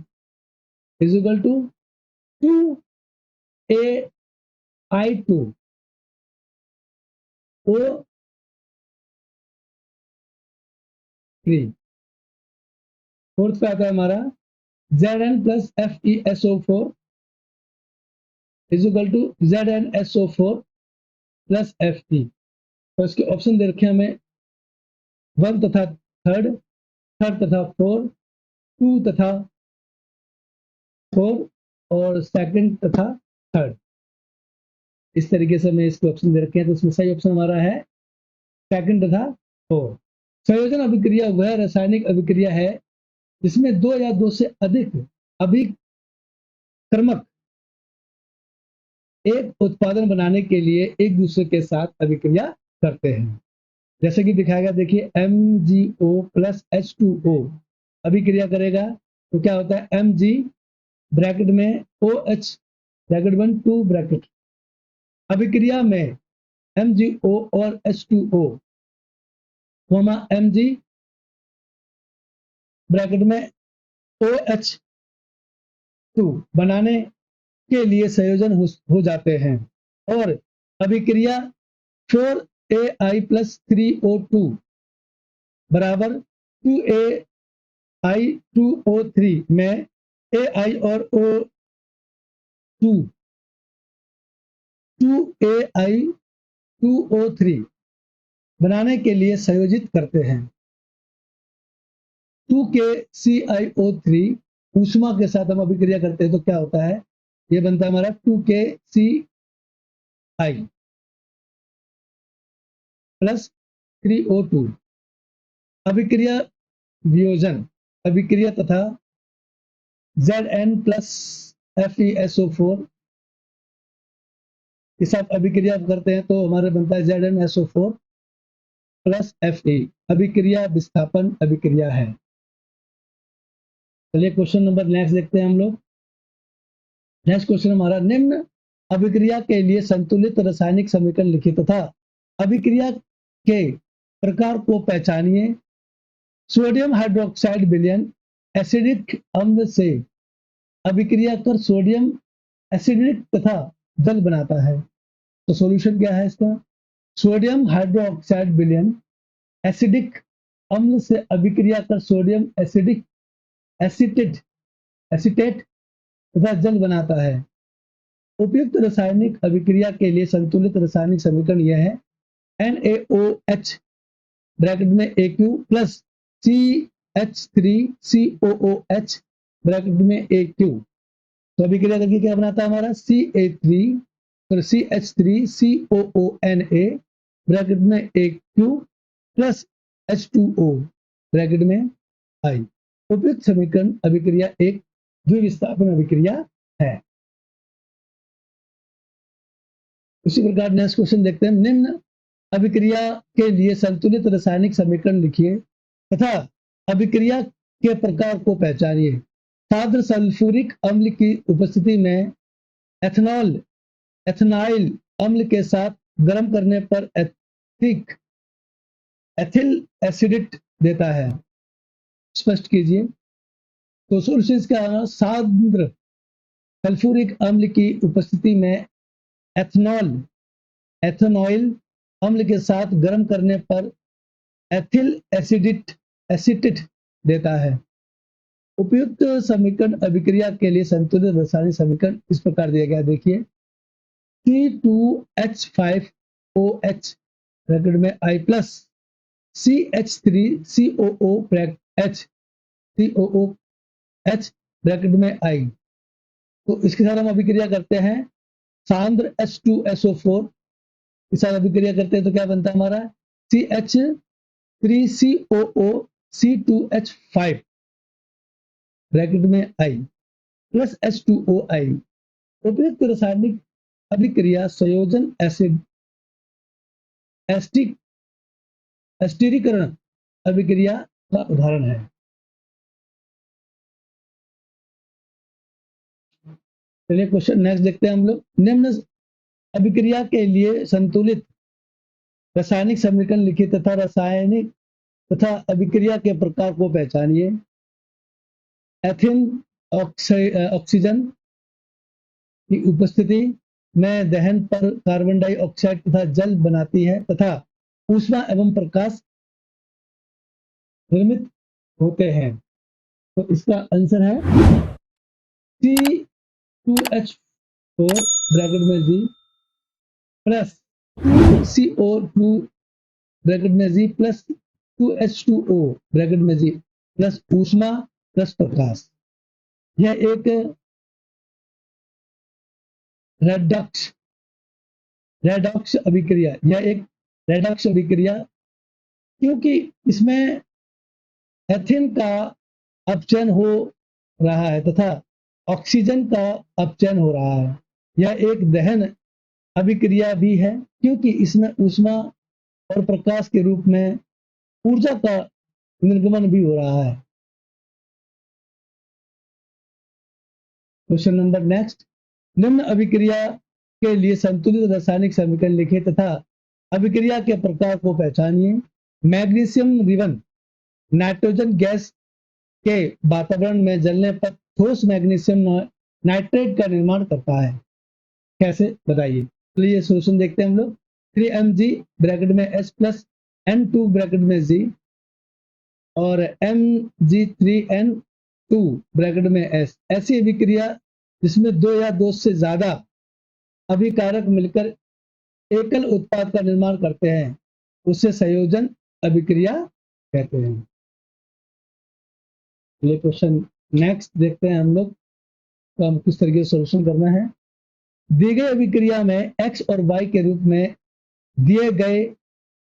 is equal to 2AI2 O3। Fourth पे आता है हमारा Zn plus FeSO4 is equal to ZnSO4 plus Fe। तो इसके ऑप्शन दे रखे हैं हमें 1 तथा थर्ड, थर्ड तथा 4, 2 तथा 4 और सेकंड तथा थर्ड। इस तरीके से हमें इसके ऑप्शन दे रखे हैं, तो इसमें सही ऑप्शन हमारा है सेकंड तथा 4। संयोजन अभिक्रिया वह रासायनिक अभिक्रिया है जिसमें 2 या 2 से अधिक अभिकर्मक एक उत्पादन बनाने के लिए एक दूसरे के साथ अभिक्रिया करते हैं। जैसे कि दिखाया गया, देखिए MgO प्लस H2O अभिक्रिया करेगा तो क्या होता है Mg ब्रैकेट में OH ब्रैकेट 1 2 ब्रैकेट, अभिक्रिया में MgO और H2O Mg ब्रैकेट में OH2 बनाने के लिए संयोजन हो जाते हैं और अभिक्रिया 4AI प्लस 3O2 बराबर 2A I2O3 में AI और O2 2AI2O3 बनाने के लिए संयोजित करते हैं। 2KCiO3 ऊष्मा के साथ हम अभिक्रिया करते हैं तो क्या होता है, ये बनता है हमारा 2KCi प्लस 3O2। अभिक्रिया वियोजन अभिक्रिया तथा Zn प्लस FeSO4 के साथ अभिक्रिया करते हैं तो हमारे बनता है ZnSO4 प्लस Fe। अभिक्रिया विस्थापन अभिक्रिया है। चलिए क्वेश्चन नंबर नेक्स्ट देखते हैं हम लोग। नेक्स्ट क्वेश्चन हमारा, निम्न अभिक्रिया के लिए संतुलित रासायनिक समीकरण लिखिए तथा अभिक्रिया के प्रकार को पहचानिए। सोडियम हाइड्रोक्साइड विलयन एसिडिक अम्ल से अभिक्रिया कर सोडियम एसिडिक तथा जल बनाता है। तो सॉल्यूशन क्या है इसका, सोडियम हाइड्रोक्साइड विलयन एसिडिक अम्ल से अभिक्रिया कर सोडियम एसिडिक एसिटेट तथा जल बनाता है। उपयुक्त रासायनिक अभिक्रिया के लिए संतुलित रासायनिक समीकरण यह है, NaOH ब्रैकेट में AQ प्लस CH3COOH ब्रैकेट में AQ। तो अभिक्रिया करके क्या बनाता है हमारा CH3COONA ब्रैकेट में AQ प्लस H2O ब्रैकेट में I। उपयुक्त समीकरण अभिक्रिया एक द्विविस्थापन अभिक्रिया है। उसी प्रकार नेक्स्ट क्वेश्चन देखते हैं, निम्न अभिक्रिया के लिए संतुलित रासायनिक समीकरण लिखिए तथा अभिक्रिया के प्रकार को पहचानिए। साद्र सल्फ्यूरिक अम्ल की उपस्थिति में एथनाइल अम्ल के साथ गर्म करने पर एथिल एसिडेट देता है। स्पष्ट कीजिए। तो सोल्यूशन क्या है, साद्र सल्फ्यूरिक अम्ल की उपस्थिति में एथेनॉइल अम्ल के साथ गर्म करने पर एथिल एसिटेट देता है। उपयुक्त समीकरण अभिक्रिया के लिए संतुलित रासायनिक समीकरण इस प्रकार दिया गया, देखिए C2H5OH ब्रैकेट में I प्लस CH3COOH ब्रैकेट में I। तो इसके साथ हम अभिक्रिया करते हैं, सांद्र H2SO4 के साथ अभिक्रिया करते हैं तो क्या बनता है हमारा CH3COOC2H5 ब्रैकेट में I प्लस H2OI। उपयुक्त रासायनिक अभिक्रिया संयोजन एस्टिरीकरण अभिक्रिया का उदाहरण है। चलिए क्वेश्चन नेक्स्ट देखते हैं हम लोग। निम्न अभिक्रिया के लिए संतुलित रासायनिक समीकरण लिखिए तथा रासायनिक तथा अभिक्रिया के प्रकार को पहचानिए। एथिन ऑक्सीजन की उपस्थिति में दहन पर कार्बन डाइऑक्साइड तथा जल बनाती है तथा ऊष्मा एवं प्रकाश निर्मित होते हैं। तो इसका आंसर है C2H4 ब्रैकेट में G प्लस 2CO2 ब्रैकेट में G प्लस 2H2O ब्रैकेट में G प्लस ऊष्मा प्लस प्रकाश। यह एक रेडॉक्स अभिक्रिया, यह एक रेडॉक्स अभिक्रिया क्योंकि इसमें एथिन का अपचयन हो रहा है तथा ऑक्सीजन का अपचयन हो रहा है। यह एक दहन अभिक्रिया भी है क्योंकि इसमें ऊष्मा और प्रकाश के रूप में ऊर्जा का निर्गमन भी हो रहा है। क्वेश्चन नंबर नेक्स्ट, निम्न अभिक्रिया के लिए संतुलित रासायनिक समीकरण लिखें तथा अभिक्रिया के प्रकार को पहचानिए। मैग्नीशियम रिबन नाइट्रोजन गैस के वातावरण में जलने पर ठोस मैग्नीशियम नाइट्रेट का निर्माण करता है। कैसे, बताइए। चलिए सोल्यूशन देखते हैं हम लोग। 3Mg ब्रैकेट में H प्लस N2 ब्रैकेट में G और Mg3n2 ब्रैकेट में S, ऐसी अभिक्रिया जिसमें दो या दो से ज्यादा अभिकारक मिलकर एकल उत्पाद का निर्माण करते हैं उसे संयोजन अभिक्रिया कहते हैं। ये क्वेश्चन नेक्स्ट देखते हैं हम लोग, तो हम किस तरीके से सोल्यूशन करना है। दी गई अभिक्रिया में x और y के रूप में दिए गए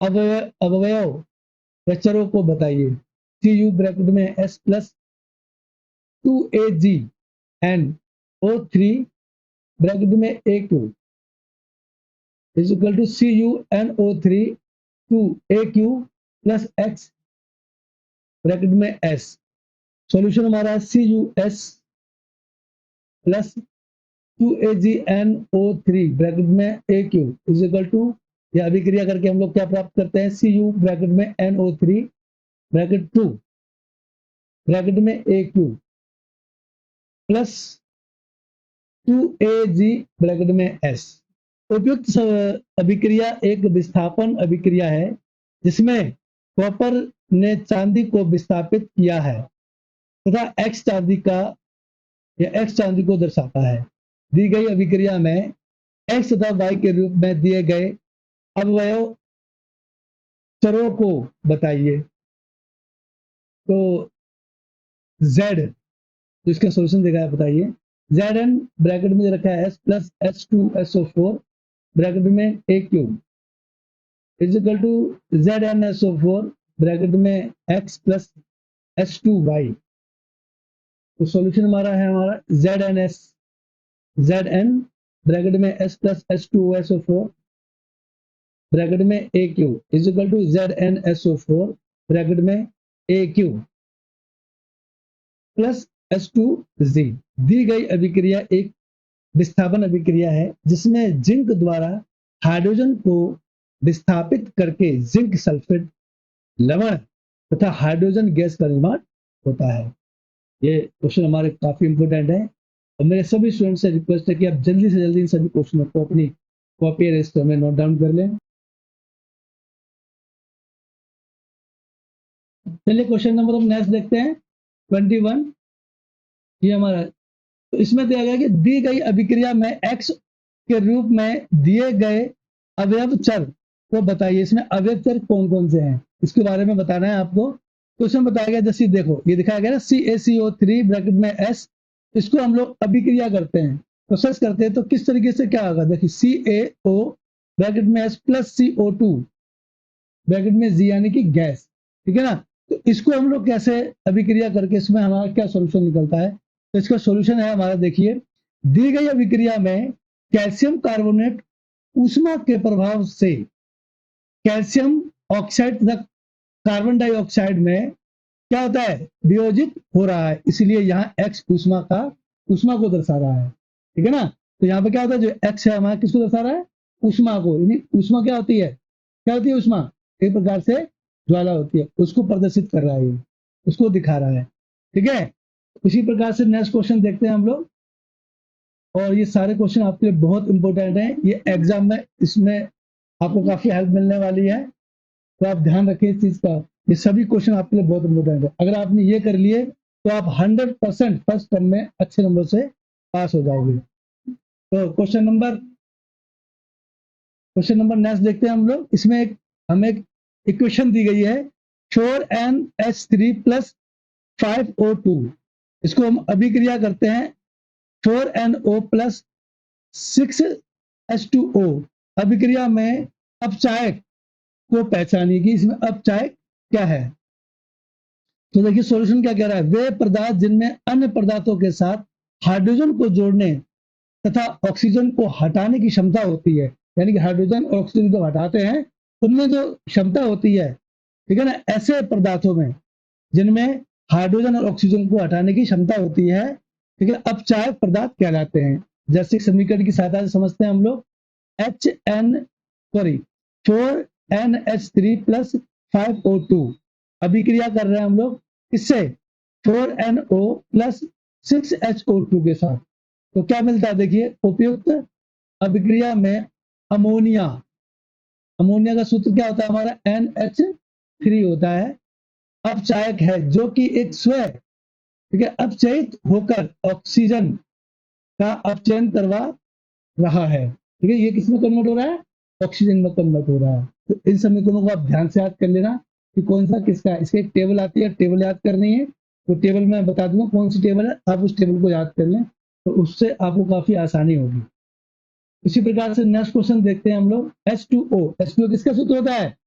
अवयव या चरों को बताइए। Cu ब्रैकेट में S प्लस 2AgNO3 ब्रैकेट में A2 is equal to CuNO3 2AQ plus X bracket में S। सॉल्यूशन हमारा CuS प्लस 2AgNO3 ब्रैकेट में AQ इज इक्वल टू, यह अभिक्रिया करके हम लोग क्या प्राप्त करते हैं, Cu ब्रैकेट में NO3 ब्रैकेट 2 ब्रैकेट में AQ प्लस 2Ag ब्रैकेट में S। उपयुक्त अभिक्रिया एक विस्थापन अभिक्रिया है जिसमें कॉपर ने चांदी को विस्थापित किया है तथा X चांदी को दर्शाता है। दी गई अभिक्रिया में X तथा Y के रूप में दिए गए अवयव चरों को बताइए। तो Z, तो इसका सॉल्यूशन देखा है, बताइए। Zn ब्रैकेट में रखा है S प्लस H2SO4 ब्रैकेट में AQ is equal to ZnSO4 bracket में X प्लस H2Y। तो सॉल्यूशन हमारा है Zn ब्रैकेट में S प्लस H2SO4 ब्रैकेट में AQ is equal to ZnSO4 bracket में AQ प्लस H2Z। दी गई अभिक्रिया एक विस्थापन अभिक्रिया है जिसमें जिंक द्वारा हाइड्रोजन को विस्थापित करके जिंक सल्फेट लवण तथा हाइड्रोजन गैस का निर्माण होता है। ये क्वेश्चन हमारे काफी इंपोर्टेंट है और मेरे सभी स्टूडेंट से रिक्वेस्ट है कि आप जल्दी से जल्दी इन सभी क्वेश्चनों को अपनी कॉपी या रजिस्टर में नोट डाउन कर लें। चलिए क्वेश्चन नंबर हम नेक्स्ट देखते हैं 21। ये हमारा, तो इसमें दिया गया कि दी गई अभिक्रिया में X के रूप में दिए गए अवयव चर को बताइए। इसमें अवयव चर कौन कौन से हैं इसके बारे में बताना है आपको। तो इसमें बताया गया, जैसे देखो ये दिखाया गया ना CaCO3 ब्रैकेट में S, इसको हम लोग अभिक्रिया करते हैं, प्रोसेस करते हैं, तो किस तरीके से क्या होगा, देखिए CaO ब्रैकेट में S प्लस CO2 ब्रैकेट में G यानी कि गैस, ठीक है ना। तो इसको हम लोग कैसे अभिक्रिया करके इसमें हमारा क्या सोल्यूशन निकलता है। तो इसका सोल्यूशन है हमारा, देखिए दी गई अभिक्रिया में कैल्शियम कार्बोनेट ऊष्मा के प्रभाव से कैल्शियम ऑक्साइड तथा कार्बन डाइऑक्साइड में क्या होता है, वियोजित हो रहा है, इसलिए यहाँ X ऊष्मा को दर्शा रहा है, ठीक है ना। तो यहाँ पे क्या होता है, जो X है हमारा किसको दर्शा रहा है, ऊष्मा को। यानी ऊष्मा क्या होती है, ऊष्मा एक प्रकार से ज्वाला होती है, उसको प्रदर्शित कर रहा है, उसको दिखा रहा है, ठीक है। उसी प्रकार से नेक्स्ट क्वेश्चन देखते हैं हम लोग, और ये सारे क्वेश्चन आपके लिए बहुत इंपॉर्टेंट हैं, ये एग्जाम में इसमें आपको काफी हेल्प मिलने वाली है, तो आप ध्यान रखिए इस चीज का। ये सभी क्वेश्चन आपके लिए बहुत इंपॉर्टेंट है, अगर आपने ये कर लिए तो आप 100% फर्स्ट टर्म में अच्छे नंबर से पास हो जाओगे। तो क्वेश्चन नंबर नेक्स्ट देखते हैं हम लोग। इसमें हमें एक इक्वेशन दी गई है 4NH3 प्लस 5O2, इसको हम अभिक्रिया करते हैं 4NO प्लस 6H2O। अभिक्रिया में अपचायक को पहचानिए, इसमें अपचायक क्या है। तो देखिए सॉल्यूशन क्या कह रहा है, वे पदार्थ जिनमें अन्य पदार्थों के साथ हाइड्रोजन को जोड़ने तथा ऑक्सीजन को हटाने की क्षमता होती है, यानी कि हाइड्रोजन और ऑक्सीजन को हटाते हैं उनमें जो क्षमता होती है, ठीक है ना, ऐसे पदार्थों में जिनमें हाइड्रोजन और ऑक्सीजन को हटाने की क्षमता होती है, ठीक है, अपचायक पदार्थ कहलाते हैं। जैसे समीकरण की सहायता से समझते हैं हम लोग, फोर NH3 प्लस 5O2 अभिक्रिया कर रहे हैं हम लोग इससे 4NO प्लस 6HO2 के साथ, तो क्या मिलता है, देखिए उपयुक्त अभिक्रिया में अमोनिया का सूत्र क्या होता है हमारा, NH3 होता है, अपचायक है जो कि एक स्वयं, ठीक है, अपचयित होकर ऑक्सीजन का अपचयन करवा रहा है। ठीक है, ये किसमें कन्वर्ट हो रहा है? ऑक्सीजन में कन्वर्ट हो रहा है। तो इन समीकरणों को आप ध्यान से याद कर लेना कि कौन सा किसका है। इसकी एक टेबल आती है, टेबल याद करनी है। तो टेबल मैं बता दूंगा कौन सी टेबल है, आप उस टेबल को याद कर लें, तो उससे आपको काफी आसानी होगी। इसी प्रकार से नेक्स्ट क्वेश्चन देखते हैं हम लोग। H2O, H2O किसका सूत्र होता है?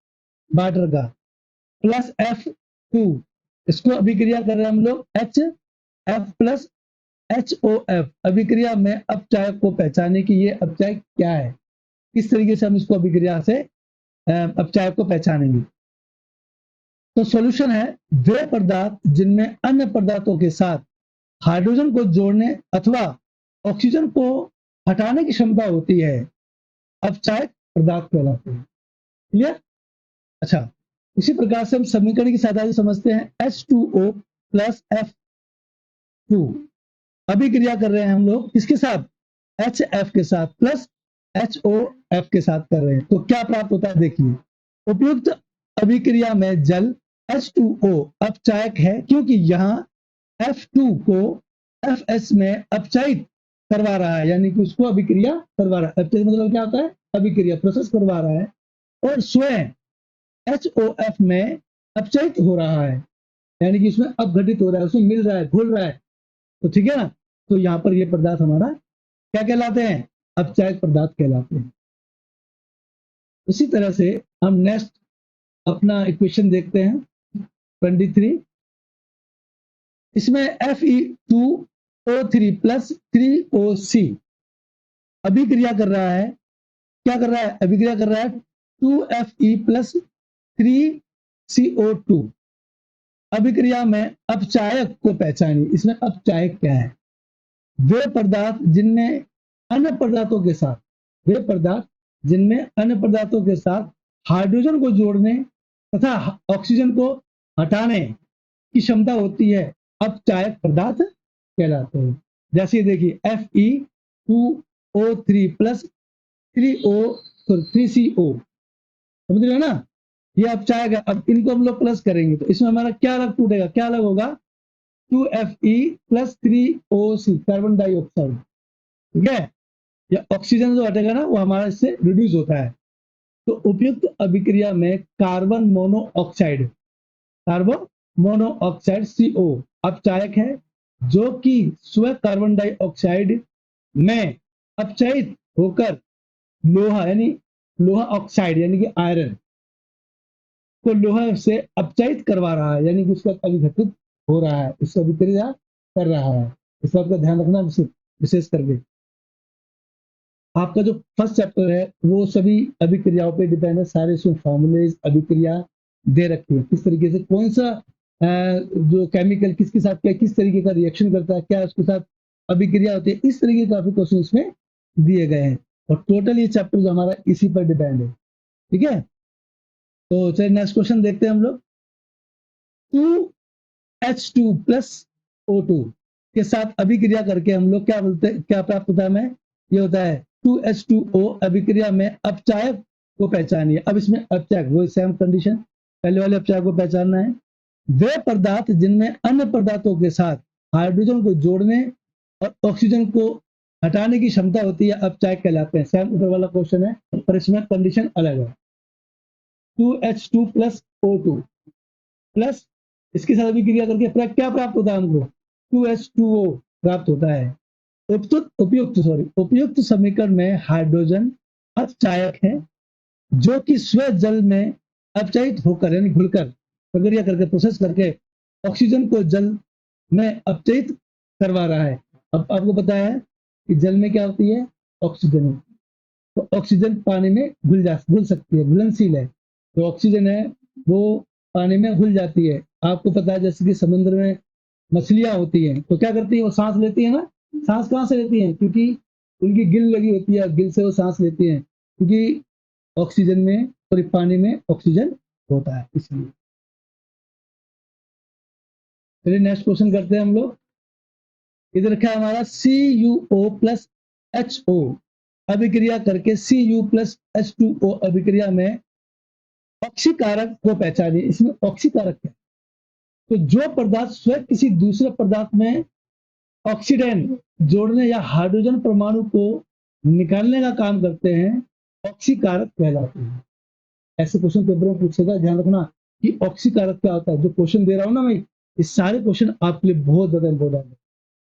वाटर का, प्लस F2, इसको अभिक्रिया कर रहे हैं हम लोग, HF प्लस HOF। अभिक्रिया में अपचायक को पहचाने की, ये अपचायक क्या है, किस तरीके से हम इसको अभिक्रिया से अपचायक को पहचानेंगे। तो सॉल्यूशन है, वे पदार्थ जिनमें अन्य पदार्थों के साथ हाइड्रोजन को जोड़ने अथवा ऑक्सीजन को हटाने की क्षमता होती है, अपचायक पदार्थ कहलाते हैं। क्लियर? अच्छा, इसी प्रकार से हम समीकरण की सहायता से समझते हैं। H2O प्लस F2 अभिक्रिया कर रहे हैं हम लोग किसके साथ? HF के साथ, प्लस HOF के साथ कर रहे हैं। तो क्या प्राप्त होता है देखिए, उपयुक्त अभिक्रिया में जल H2O अपचायक है क्योंकि यहाँ F2 को FS में अपचायित करवा रहा है, यानी कि उसको अभिक्रिया करवा रहा है। अपचायित मतलब क्या होता है? अभिक्रिया, प्रोसेस करवा रहा है, और स्वयं HOF में अपचयित हो रहा है, यानी कि इसमें अपघटित हो रहा है, उसमें मिल रहा है, घुल रहा है। तो ठीक है ना, तो यहाँ पर ये पदार्थ हमारा क्या कहलाते हैं? अपचायक पदार्थ कहलाते हैं। उसी तरह से हम नेक्स्ट अपना इक्वेशन देखते हैं 23। इसमें Fe2O3 प्लस 3OC अभिक्रिया कर रहा है, क्या कर रहा है? अभिक्रिया कर रहा है 2Fe प्लस 3CO2। अभिक्रिया में अपचायक को पहचानिए। इसमें अपचायक क्या है? वे पदार्थ जिनमें अन्य पदार्थों के साथ, वे पदार्थ जिनमें अन्य पदार्थों के साथ हाइड्रोजन को जोड़ने तथा ऑक्सीजन को हटाने की क्षमता होती है, अपचायक पदार्थ कहलाते हैं। जैसे देखिए Fe2O3 प्लस 3CO, समझ रहे हो ना, ये अपचायक है। अब इनको हम लोग प्लस करेंगे तो इसमें हमारा क्या अलग टूटेगा, क्या अलग होगा? 2Fe plus 3OC, carbon dioxide. ठीक है, या ऑक्सीजन जो हटेगा ना वो हमारा इससे रिड्यूस होता है। तो उपयुक्त अभिक्रिया में carbon monoxide, carbon monoxide CO अपचायक है जो कि स्व कार्बन डाइऑक्साइड में अपचयित होकर लोहा, यानी लोहा ऑक्साइड यानी कि आयरन को लोहा से अपचयित करवा रहा है, यानी कि उसका अभिघटित हो रहा है, उसका अभिक्रिया कर रहा है। इस बात का ध्यान रखना विशेष करके। आपका जो फर्स्ट चैप्टर है वो सभी अभिक्रियाओं पे डिपेंड है, सारे इसमें फॉर्मूलेज अभिक्रिया दे रखी है, किस तरीके से कौन सा जो केमिकल किसके साथ क्या किस तरीके का रिएक्शन करता है, क्या उसके साथ अभिक्रिया होती है, इस तरीके के काफी क्वेश्चन इसमें दिए गए हैं। और टोटल ये चैप्टर हमारा इसी पर डिपेंड है। ठीक है, तो चलिए नेक्स्ट क्वेश्चन देखते हैं हम लोग। 2H2 प्लस O2 के साथ अभिक्रिया करके हम लोग क्या बोलते हैं, क्या प्राप्त होता है हमें? ये होता है 2H2O अभिक्रिया में अपचायक को पहचानिए। अब इसमें अपचायक वो सेम कंडीशन, पहले वाले अपचायक को पहचानना है। वे पदार्थ जिनमें अन्य पदार्थों के साथ हाइड्रोजन को जोड़ने और ऑक्सीजन को हटाने की क्षमता होती है, अपचायक कहलाते हैं। सेम ऊपर वाला क्वेश्चन है, पर इसमें कंडीशन अलग है। 2H2 प्लस O2 प्लस इसके साथ अभिक्रिया करके क्या प्राप्त होता है हमको? 2H2O प्राप्त होता है। उपयुक्त समीकरण में हाइड्रोजन अपचायक है जो कि स्व जल में अपचयित होकर, यानी घुलकर प्रक्रिया करके प्रोसेस करके ऑक्सीजन को जल में अपचयित करवा रहा है। अब आपको पता है कि जल में क्या होती है? ऑक्सीजन। तो ऑक्सीजन पानी में घुल सकती है, घुलनशील है। तो ऑक्सीजन है वो पानी में घुल जाती है। आपको पता है जैसे कि समुद्र में मछलियां होती हैं तो क्या करती है, वो सांस लेती है ना। सांस कहाँ से लेती है? क्योंकि उनकी गिल लगी होती है, गिल से वो सांस लेती है, क्योंकि ऑक्सीजन में, सॉरी पानी में ऑक्सीजन होता है, इसलिए। चलिए नेक्स्ट क्वेश्चन करते हैं हम लोग। इधर रखा है हमारा CuO प्लस HO अभिक्रिया करके Cu प्लस H2O अभिक्रिया में ऑक्सीकारक को पहचानिए। इसमें ऑक्सीकारक क्या है? तो जो पदार्थ स्वयं किसी दूसरे पदार्थ में ऑक्सीडेंट जोड़ने या हाइड्रोजन परमाणु को निकालने का काम करते हैं, ऑक्सीकारक कहलाते हैं। ऐसे क्वेश्चन पेपर में पूछेगा, ध्यान रखना कि ऑक्सीकारक क्या होता है। जो क्वेश्चन दे रहा हूं ना मैं, ये सारे क्वेश्चन आपके लिए बहुत ज्यादा इंपॉर्टेंट है।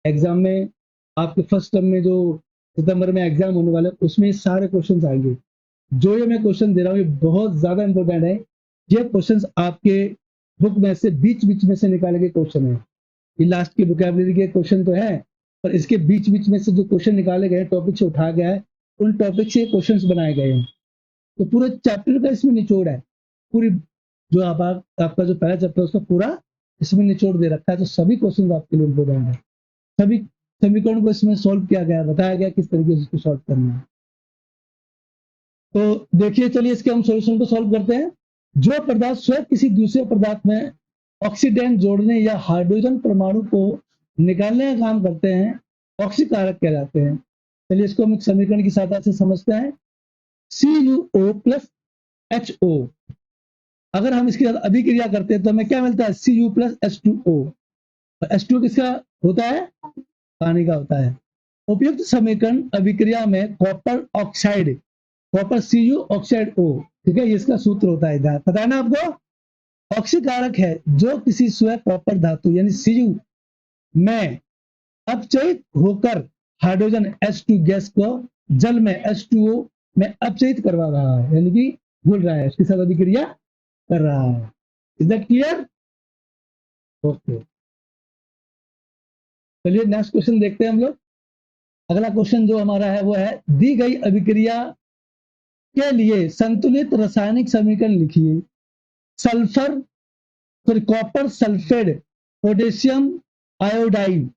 एग्जाम में आपके फर्स्ट टर्म में जो सितंबर में एग्जाम होने वाला है, उसमें ये सारे क्वेश्चन आएंगे। जो ये मैं क्वेश्चन दे रहा हूँ, ये बहुत ज्यादा इंपॉर्टेंट है। ये क्वेश्चन आपके बुक में से बीच बीच में से निकाले गए क्वेश्चन है। ये लास्ट की वोकैबुलरी के क्वेश्चन तो है, पर इसके बीच बीच में से जो क्वेश्चन निकाले गए, टॉपिक से उठाया गया है, उन टॉपिक से क्वेश्चंस बनाए गए हैं। तो पूरे चैप्टर का इसमें निचोड़ है। पूरी जो आपका जो पहला चैप्टर है उसका पूरा इसमें निचोड़ दे रखा है। तो सभी क्वेश्चन आपके लिए इंपॉर्टेंट है। सभी समीकरण को इसमें सॉल्व किया गया है, बताया गया किस तरीके से इसको सॉल्व करना है। तो देखिए, चलिए इसके हम सॉल्यूशन को सॉल्व करते हैं। जो पदार्थ स्वयं किसी दूसरे पदार्थ में ऑक्सीडेंट जोड़ने या हाइड्रोजन परमाणु को निकालने का काम करते हैं, ऑक्सीकारक कहलाते हैं। चलिए इसको हम एक समीकरण की सहायता से समझते हैं। CuO प्लस HO, अगर हम इसके साथ अभिक्रिया करते हैं तो हमें क्या मिलता है? Cu plus H2O। H2O किसका होता है? पानी का होता है। उपयुक्त समीकरण अभिक्रिया में copper oxide, copper Cu oxide O, ठीक है, ये इसका सूत्र होता है। इधर पता है ना आपको? ऑक्सीकारक है जो किसी स्वयं कॉपर धातु यानी Cu में अपचयित होकर हाइड्रोजन H2 गैस को जल में H2O में अपचयित करवा रहा है, यानी कि घुल रहा है, उसके साथ अभिक्रिया कर रहा है। Is that clear? ओके, चलिए नेक्स्ट क्वेश्चन देखते हैं हम लोग। अगला क्वेश्चन जो हमारा है वो है, दी गई अभिक्रिया के लिए संतुलित रासायनिक समीकरण लिखिए। Sulphur sorry copper sulphate potassium iodide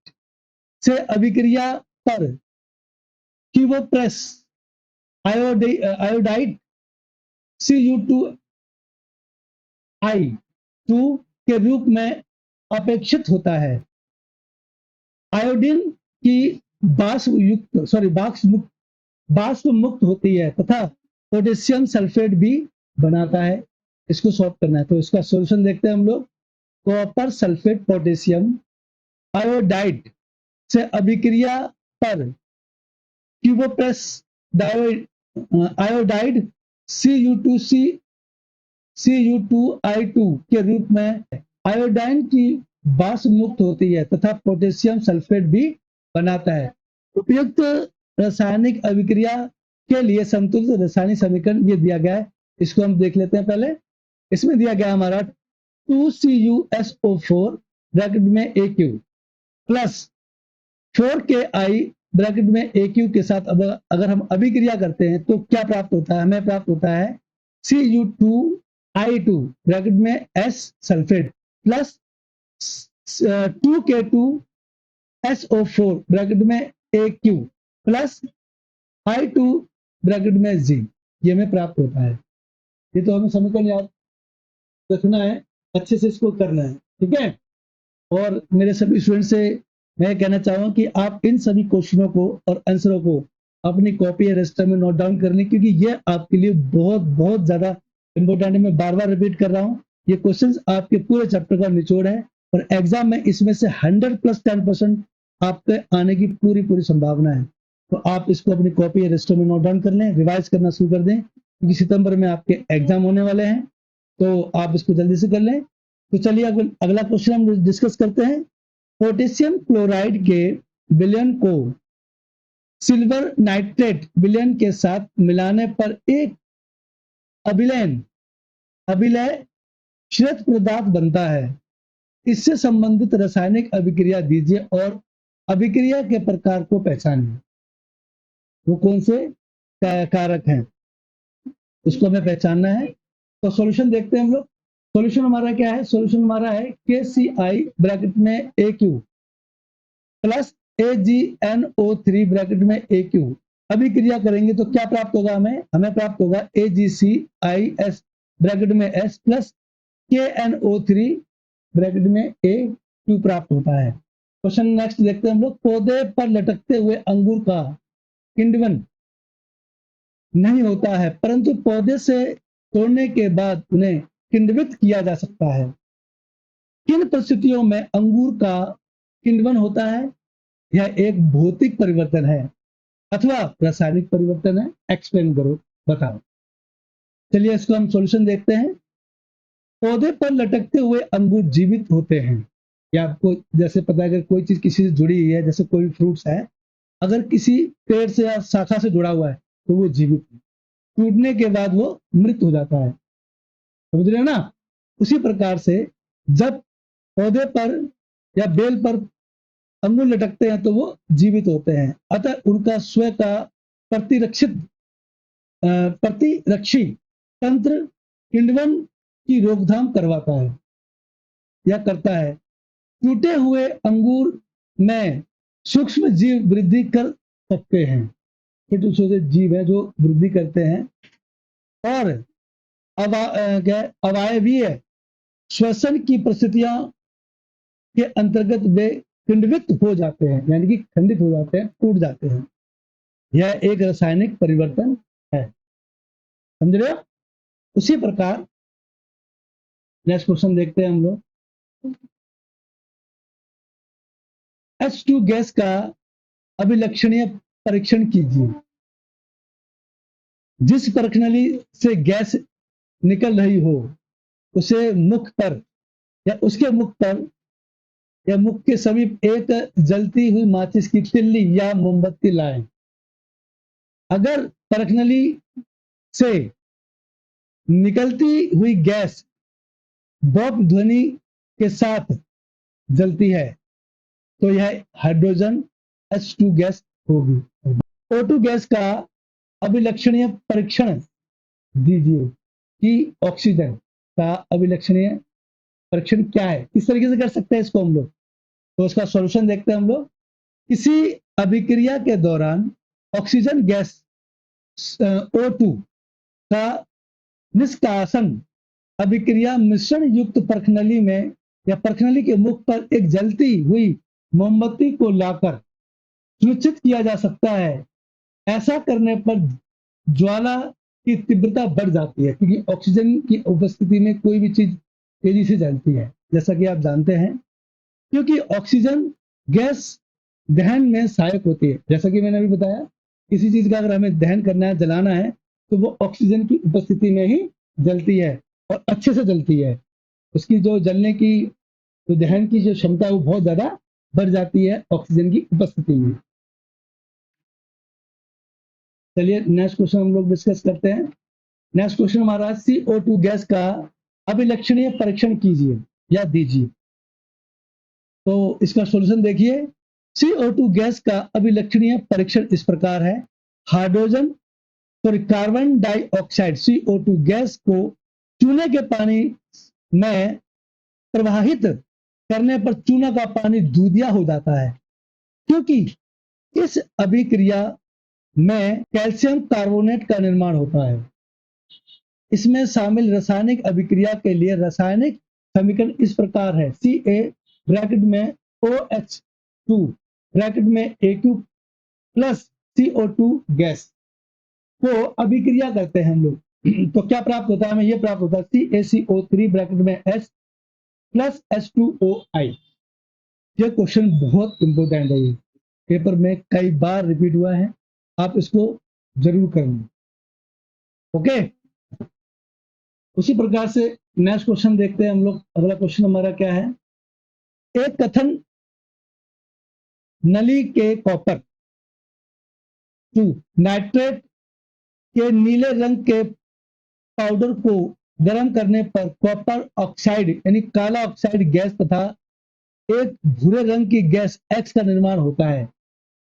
से अभिक्रिया पर कीवोप्रेस आयोडाइड Cu2I2 के रूप में अपेक्षित होता है। आयोडीन की वाष्प मुक्त होती है तथा पोटेशियम सल्फेट भी बनाता है। इसको सॉल्व करना है, तो इसका सॉल्यूशन देखते हैं हम लोग। कॉपर सल्फेट पोटेशियम आयोडाइड से अभिक्रिया पर कीवोप्रेस आयोडाइड Cu2C Cu2I2 के रूप में आयोडाइन की वाष्प मुक्त होती है तथा पोटेशियम सल्फेट भी बनाता है। उपयुक्त रासायनिक अभिक्रिया के लिए संतुलित रासायनिक समीकरण ये दिया गया है। इसको हम देख लेते हैं पहले। इसमें दिया गया हमारा 2CuSO4 ब्रैकेट में AQ प्लस 4Ki ब्रैकेट में AQ के साथ अब अगर हम अभिक्रिया करते हैं तो क्या प्राप्त होता है? हमें प्राप्त होता है Cu2I2 ब्रैकेट में S sulphate plus 2K2SO4 bracket में AQ प्लस I2 ब्रैकेट में Z, ये हमें प्राप्त होता है। ये तो हमें समीकरण याद रखना है, अच्छे से इसको करना है, ठीक है। और मेरे सभी स्टूडेंट से मैं कहना चाहूंगा कि आप इन सभी क्वेश्चनों को और आंसरों को अपनी कॉपी या रजिस्टर में नोट डाउन कर लें, क्योंकि ये आपके लिए बहुत बहुत ज्यादा इंपॉर्टेंट है। मैं बार बार रिपीट कर रहा हूँ, ये क्वेश्चंस आपके पूरे चैप्टर का निचोड़ है और एग्जाम में इसमें से 100+10% आपके आने की पूरी पूरी संभावना है। तो आप इसको अपनी कॉपी या रजिस्टर में नोट डाउन कर लें, रिवाइज करना शुरू कर दें, क्योंकि सितंबर में आपके एग्जाम होने वाले हैं। तो आप इसको जल्दी से कर लें। तो चलिए अगला क्वेश्चन हम डिस्कस करते हैं। पोटेशियम क्लोराइड के विलयन को सिल्वर नाइट्रेट विलयन के साथ मिलाने पर एक अभिलय श्वेत पदार्थ बनता है। इससे संबंधित रासायनिक अभिक्रिया दीजिए और अभिक्रिया के प्रकार को पहचानिए। वो कौन से कारक हैं उसको हमें पहचानना है। तो सॉल्यूशन देखते हैं हम लोग। सॉल्यूशन हमारा क्या है? सॉल्यूशन हमारा है KCI ब्रैकेट में AQ प्लस AgNO3 ब्रैकेट में AQ। अभिक्रिया करेंगे तो क्या प्राप्त होगा? हमें प्राप्त होगा AgCIS ब्रैकेट में S प्लस KNO3 ब्रैकेट में AQ प्राप्त होता है। क्वेश्चन नेक्स्ट देखते हैं हम लोग। पौधे पर लटकते हुए अंगूर का किण्वन नहीं होता है, परंतु पौधे से तोड़ने के बाद उन्हें किण्वित किया जा सकता है। किन परिस्थितियों में अंगूर का किण्वन होता है? यह एक भौतिक परिवर्तन है अथवा रासायनिक परिवर्तन है? एक्सप्लेन करो, बताओ। चलिए इसको हम सॉल्यूशन देखते हैं। पौधे पर लटकते हुए अंगूर जीवित होते हैं। या आपको जैसे पता है, अगर कोई चीज किसी से जुड़ी हुई है, जैसे कोई फ्रूट्स है, अगर किसी पेड़ से या शाखा से जुड़ा हुआ है तो वो जीवित है, टूटने के बाद वो मृत हो जाता है। समझ रहे हो ना? उसी प्रकार से जब पौधे पर या बेल पर अंगूर लटकते हैं तो वो जीवित होते हैं, अतः उनका स्वयं का प्रतिरक्षी तंत्र किण्वन की रोकथाम करवाता है या करता है। टूटे हुए अंगूर में सूक्ष्म जीव वृद्धि कर सकते हैं, छोटे छोटे जीव है जो वृद्धि करते हैं, और अवायवीय श्वसन की परिस्थितियां के अंतर्गत वे खंडित हो जाते हैं, यानी कि खंडित हो जाते हैं, टूट जाते हैं। यह एक रासायनिक परिवर्तन है। समझ रहे हो? उसी प्रकार नेक्स्ट क्वेश्चन देखते हैं हम लोग। H2 गैस का अभिलक्षणीय परीक्षण कीजिए। जिस परखनली से गैस निकल रही हो उसे मुख पर या उसके मुख पर या मुख के समीप एक जलती हुई माचिस की तिल्ली या मोमबत्ती लाएं। अगर परखनली से निकलती हुई गैस बॉप ध्वनि के साथ जलती है तो यह हाइड्रोजन H2 गैस होगी। O2 गैस का अभिलक्षणीय परीक्षण दीजिए कि ऑक्सीजन का अभिलक्षणीय परीक्षण क्या है, किस तरीके से कर सकते हैं इसको हम लोग। तो इसका सॉल्यूशन देखते हैं हम लोग। किसी अभिक्रिया के दौरान ऑक्सीजन गैस O2 का निष्कासन अभिक्रिया मिश्रण युक्त परखनली में या परखनली के मुख पर एक जलती हुई मोमबत्ती को लाकर सुनिश्चित किया जा सकता है। ऐसा करने पर ज्वाला की तीव्रता बढ़ जाती है, क्योंकि ऑक्सीजन की उपस्थिति में कोई भी चीज तेजी से जलती है, जैसा कि आप जानते हैं, क्योंकि ऑक्सीजन गैस दहन में सहायक होती है। जैसा कि मैंने अभी बताया, किसी चीज का अगर हमें दहन करना है, जलाना है, तो वो ऑक्सीजन की उपस्थिति में ही जलती है और अच्छे से जलती है। उसकी जो जलने की, जो दहन की जो क्षमता है वो बहुत ज्यादा बढ़ जाती है ऑक्सीजन की उपस्थिति में। चलिए नेक्स्ट क्वेश्चन हम लोग डिस्कस करते हैं। नेक्स्ट क्वेश्चन हमारा CO2 गैस का अभिलक्षणीय परीक्षण कीजिए या दीजिए। तो इसका सॉल्यूशन देखिए। CO2 गैस का अभिलक्षणीय परीक्षण इस प्रकार है। Hydrogen sorry carbon dioxide CO2 gas को चूने के पानी में प्रवाहित करने पर चूना का पानी दूधिया हो जाता है, क्योंकि इस अभिक्रिया में कैल्शियम कार्बोनेट का निर्माण होता है। इसमें शामिल रासायनिक अभिक्रिया के लिए रासायनिक समीकरण इस प्रकार है। Ca ब्रैकेट में OH2 ब्रैकेट में AQ प्लस CO2 गैस को अभिक्रिया करते हैं हम लोग तो क्या प्राप्त होता है? हमें यह प्राप्त होता है CaCO3 ब्रैकेट में H प्लस H2OI। यह क्वेश्चन बहुत इंपॉर्टेंट है, ये पेपर में कई बार रिपीट हुआ है, आप इसको जरूर करेंगे। ओके, उसी प्रकार से नेक्स्ट क्वेश्चन देखते हैं हम लोग। अगला क्वेश्चन हमारा क्या है? एक कथन नली के कॉपर टू नाइट्रेट के नीले रंग के पाउडर को गर्म करने पर कॉपर ऑक्साइड यानी काला ऑक्साइड गैस तथा एक भूरे रंग की गैस X का निर्माण होता है।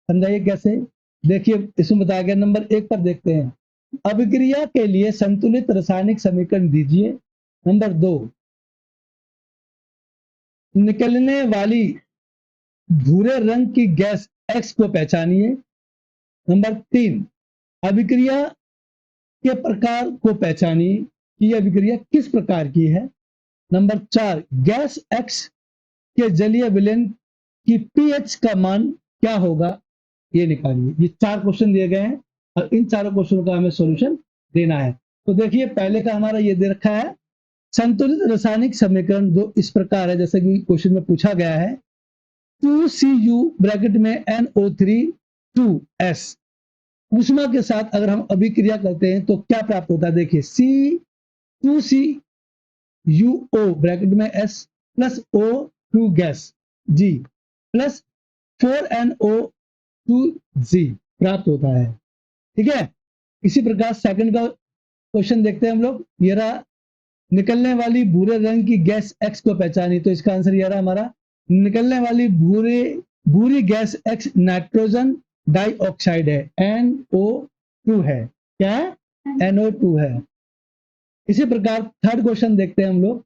समझाइए कैसे? देखिए इसमें बताया गया। नंबर 1 पर देखते हैं। अभिक्रिया के लिए संतुलित रासायनिक समीकरण दीजिए। नंबर 2, निकलने वाली भूरे रंग की गैस X को पहचानिए। नंबर 3, अभिक्रिया के प्रकार को पहचानिए कि यह अभिक्रिया किस प्रकार की है। नंबर 4, गैस X के जलीय विलयन की pH का मान क्या होगा, ये निकालिए। ये 4 क्वेश्चन दिए गए हैं और इन चारों क्वेश्चनों का हमें सॉल्यूशन देना है। तो देखिए पहले का हमारा ये दे रखा है संतुलित रासायनिक समीकरण दो इस प्रकार है, जैसे कि क्वेश्चन में पूछा गया है, 2Cu ब्रैकेट में NO3 2S ऊष्मा के साथ अगर हम अभिक्रिया करते हैं तो क्या प्राप्त होता है। देखिए C2CuO ब्रैकेट में S plus O2 gas G plus 4NO2G प्राप्त होता है। ठीक है, इसी प्रकार सेकंड का क्वेश्चन देखते हैं हम लोग। ये रहा, निकलने वाली भूरे रंग की गैस X को पहचानी, तो इसका आंसर ये रहा हमारा, निकलने वाली भूरी गैस X नाइट्रोजन डाइऑक्साइड है, NO2 है। क्या है? NO2 है। इसी प्रकार थर्ड क्वेश्चन देखते हैं हम लोग।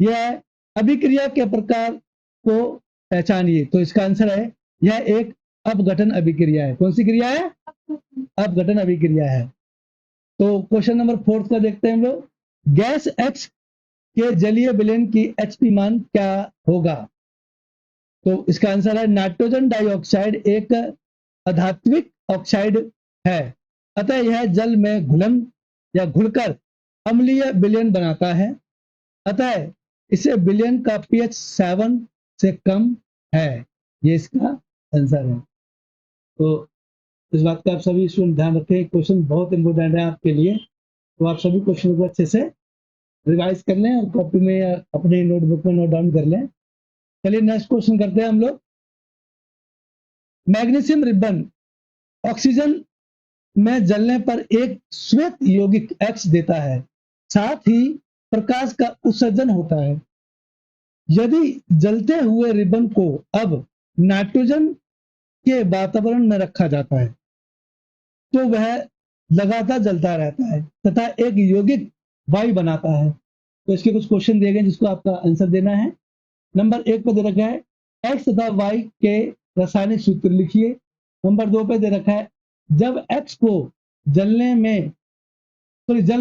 यह है, अभिक्रिया के प्रकार को पहचानिए, तो इसका आंसर है यह एक अपघटन अभिक्रिया है। कौन सी क्रिया है? अपघटन अभिक्रिया है। तो क्वेश्चन नंबर फोर्थ का देखते हैं हम लोग। गैस X के जलीय विलयन की Hp मान क्या होगा। तो इसका आंसर है नाइट्रोजन डाइऑक्साइड एक अधात्विक ऑक्साइड है, अतः यह जल में घुलन या घुलकर अम्लीय विलयन बनाता है, अतः इसे विलयन का pH 7 से कम है। ये इसका आंसर है। तो इस बात का आप सभी स्टूडेंट ध्यान रखें, क्वेश्चन बहुत इंपोर्टेंट है आपके लिए, तो आप सभी क्वेश्चन को अच्छे से रिवाइज कर लें और कॉपी में या अपने नोटबुक में नोट डाउन कर लें। चलिए नेक्स्ट क्वेश्चन करते हैं हम लोग। मैग्नीशियम रिबन ऑक्सीजन में जलने पर एक श्वेत यौगिक X देता है, साथ ही प्रकाश का उत्सर्जन होता है। यदि जलते हुए रिबन को अब नाइट्रोजन के वातावरण में रखा जाता है तो वह लगातार जलता रहता है तथा एक यौगिक वायु बनाता है। तो इसके कुछ क्वेश्चन दिए गए जिसको आपका आंसर देना है। नंबर 1 पे दे रखा है X तथा Y के रासायनिक सूत्र लिखिए। नंबर 2 पे दे रखा है जब X को जल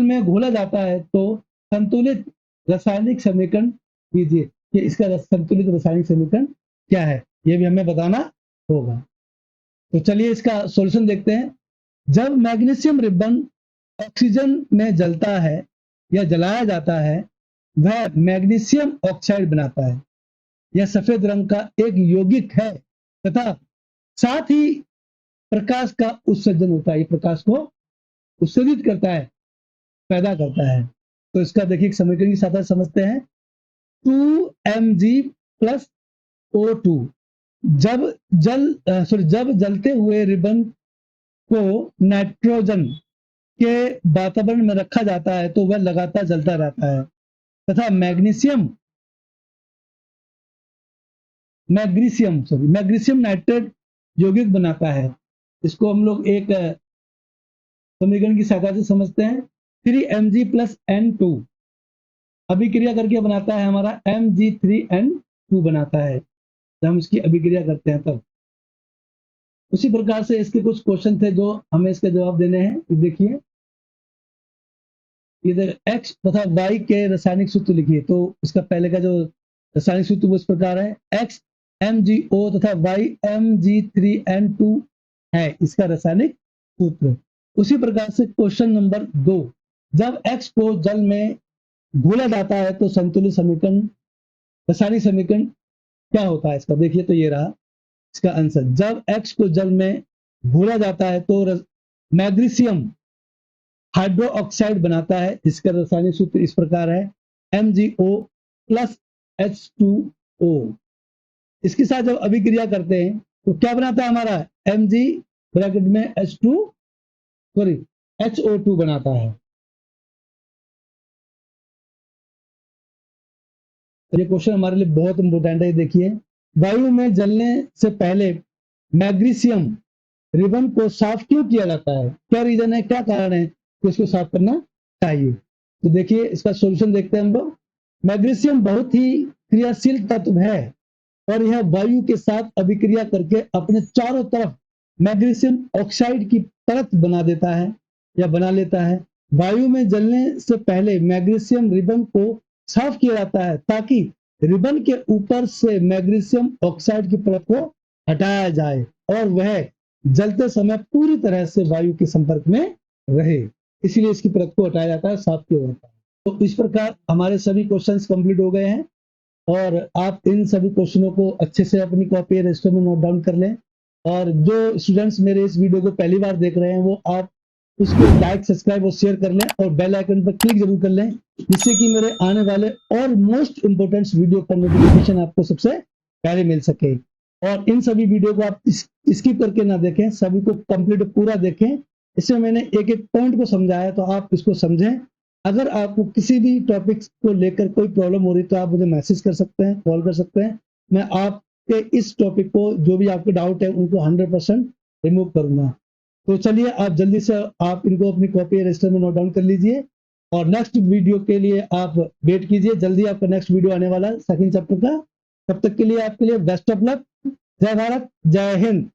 में घोला जाता है तो संतुलित रासायनिक समीकरण कीजिए कि इसका संतुलित रासायनिक समीकरण क्या है, यह भी हमें बताना होगा। तो चलिए इसका सॉल्यूशन देखते हैं। जब मैग्नीशियम रिबन ऑक्सीजन में जलता है या जलाया जाता है वह मैग्नीशियम ऑक्साइड बनाता है। यह सफेद रंग का एक यौगिक है तथा साथ ही प्रकाश का उत्सर्जन होता है। ये प्रकाश को उत्सर्जित करता है, पैदा करता है। तो इसका देखिए समीकरण की साथ समझते हैं। 2Mg प्लस O2 जब जलते हुए रिबन को नाइट्रोजन के वातावरण में रखा जाता है तो वह लगातार जलता रहता है तथा मैग्नीशियम नाइट्रेट यौगिक बनाता है। इसको हम लोग एक समीकरण की सहायता से समझते हैं। 3Mg प्लस N2 अभिक्रिया करके बनाता है हमारा Mg3N2 बनाता है, जब हम इसकी अभिक्रिया करते हैं तब। उसी प्रकार से इसके कुछ क्वेश्चन थे जो हमें इसके जवाब देने हैं। देखिए इधर X तथा Y के रासायनिक सूत्र लिखिए। तो इसका पहले का जो रासायनिक सूत्र वो इस प्रकार है, X MgO तथा Y Mg3N2 है इसका रासायनिक सूत्र। उसी प्रकार से क्वेश्चन नंबर 2, जब X को जल में घोला जाता है तो संतुलित समीकरण रासायनिक समीकरण क्या होता है इसका। देखिए तो ये रहा इसका आंसर। जब X को जल में घोला जाता है तो मैग्नीशियम हाइड्रो ऑक्साइड बनाता है, जिसका रासायनिक सूत्र इस प्रकार है MgO प्लस H2O। इसके साथ जब अभिक्रिया करते हैं तो क्या बनाता है हमारा Mg ब्रैकेट में HO2 बनाता है। तो ये क्वेश्चन हमारे लिए बहुत इंपॉर्टेंट है। देखिए वायु में जलने से पहले मैग्नीशियम रिबन को साफ क्यों किया जाता है, क्या रीजन है, क्या कारण है कि इसको साफ करना चाहिए। तो देखिए इसका सॉल्यूशन देखते हैं हम लोग। मैग्नीशियम बहुत ही क्रियाशील तत्व है और यह वायु के साथ अभिक्रिया करके अपने चारों तरफ मैग्नीशियम ऑक्साइड की परत बना देता है या बना लेता है। वायु में जलने से पहले मैग्नीशियम रिबन को साफ किया जाता है ताकि रिबन के ऊपर से मैग्नीशियम ऑक्साइड की परत को हटाया जाए और वह जलते समय पूरी तरह से वायु के संपर्क में रहे, इसलिए इसकी परत को हटाया जाता है, साफ किया जाता है। तो इस प्रकार हमारे सभी क्वेश्चंस कंप्लीट हो गए हैं और आप इन सभी क्वेश्चनों को अच्छे से अपनी कॉपी या रजिस्टर में नोट डाउन कर लें। और जो स्टूडेंट्स मेरे इस वीडियो को पहली बार देख रहे हैं वो आप उसको लाइक सब्सक्राइब और शेयर कर लें और बेल आइकन पर क्लिक जरूर कर लें, जिससे कि मेरे आने वाले और मोस्ट इंपोर्टेंट वीडियो का नोटिफिकेशन आपको सबसे पहले मिल सके। और इन सभी वीडियो को आप स्किप करके ना देखें, सभी को कंप्लीट पूरा देखें। इसमें मैंने एक एक पॉइंट को समझाया, तो आप इसको समझें। अगर आपको किसी भी टॉपिक को लेकर कोई प्रॉब्लम हो रही तो आप मुझे मैसेज कर सकते हैं, कॉल कर सकते हैं। मैं आपके इस टॉपिक को, जो भी आपके डाउट है उनको 100% रिमूव करूंगा। तो चलिए आप जल्दी से आप इनको अपनी कॉपी रजिस्टर में नोट डाउन कर लीजिए और नेक्स्ट वीडियो के लिए आप वेट कीजिए। जल्दी आपका नेक्स्ट वीडियो आने वाला है सेकंड चैप्टर का। तब तक के लिए आपके लिए बेस्ट ऑफ लक। जय भारत, जय हिंद।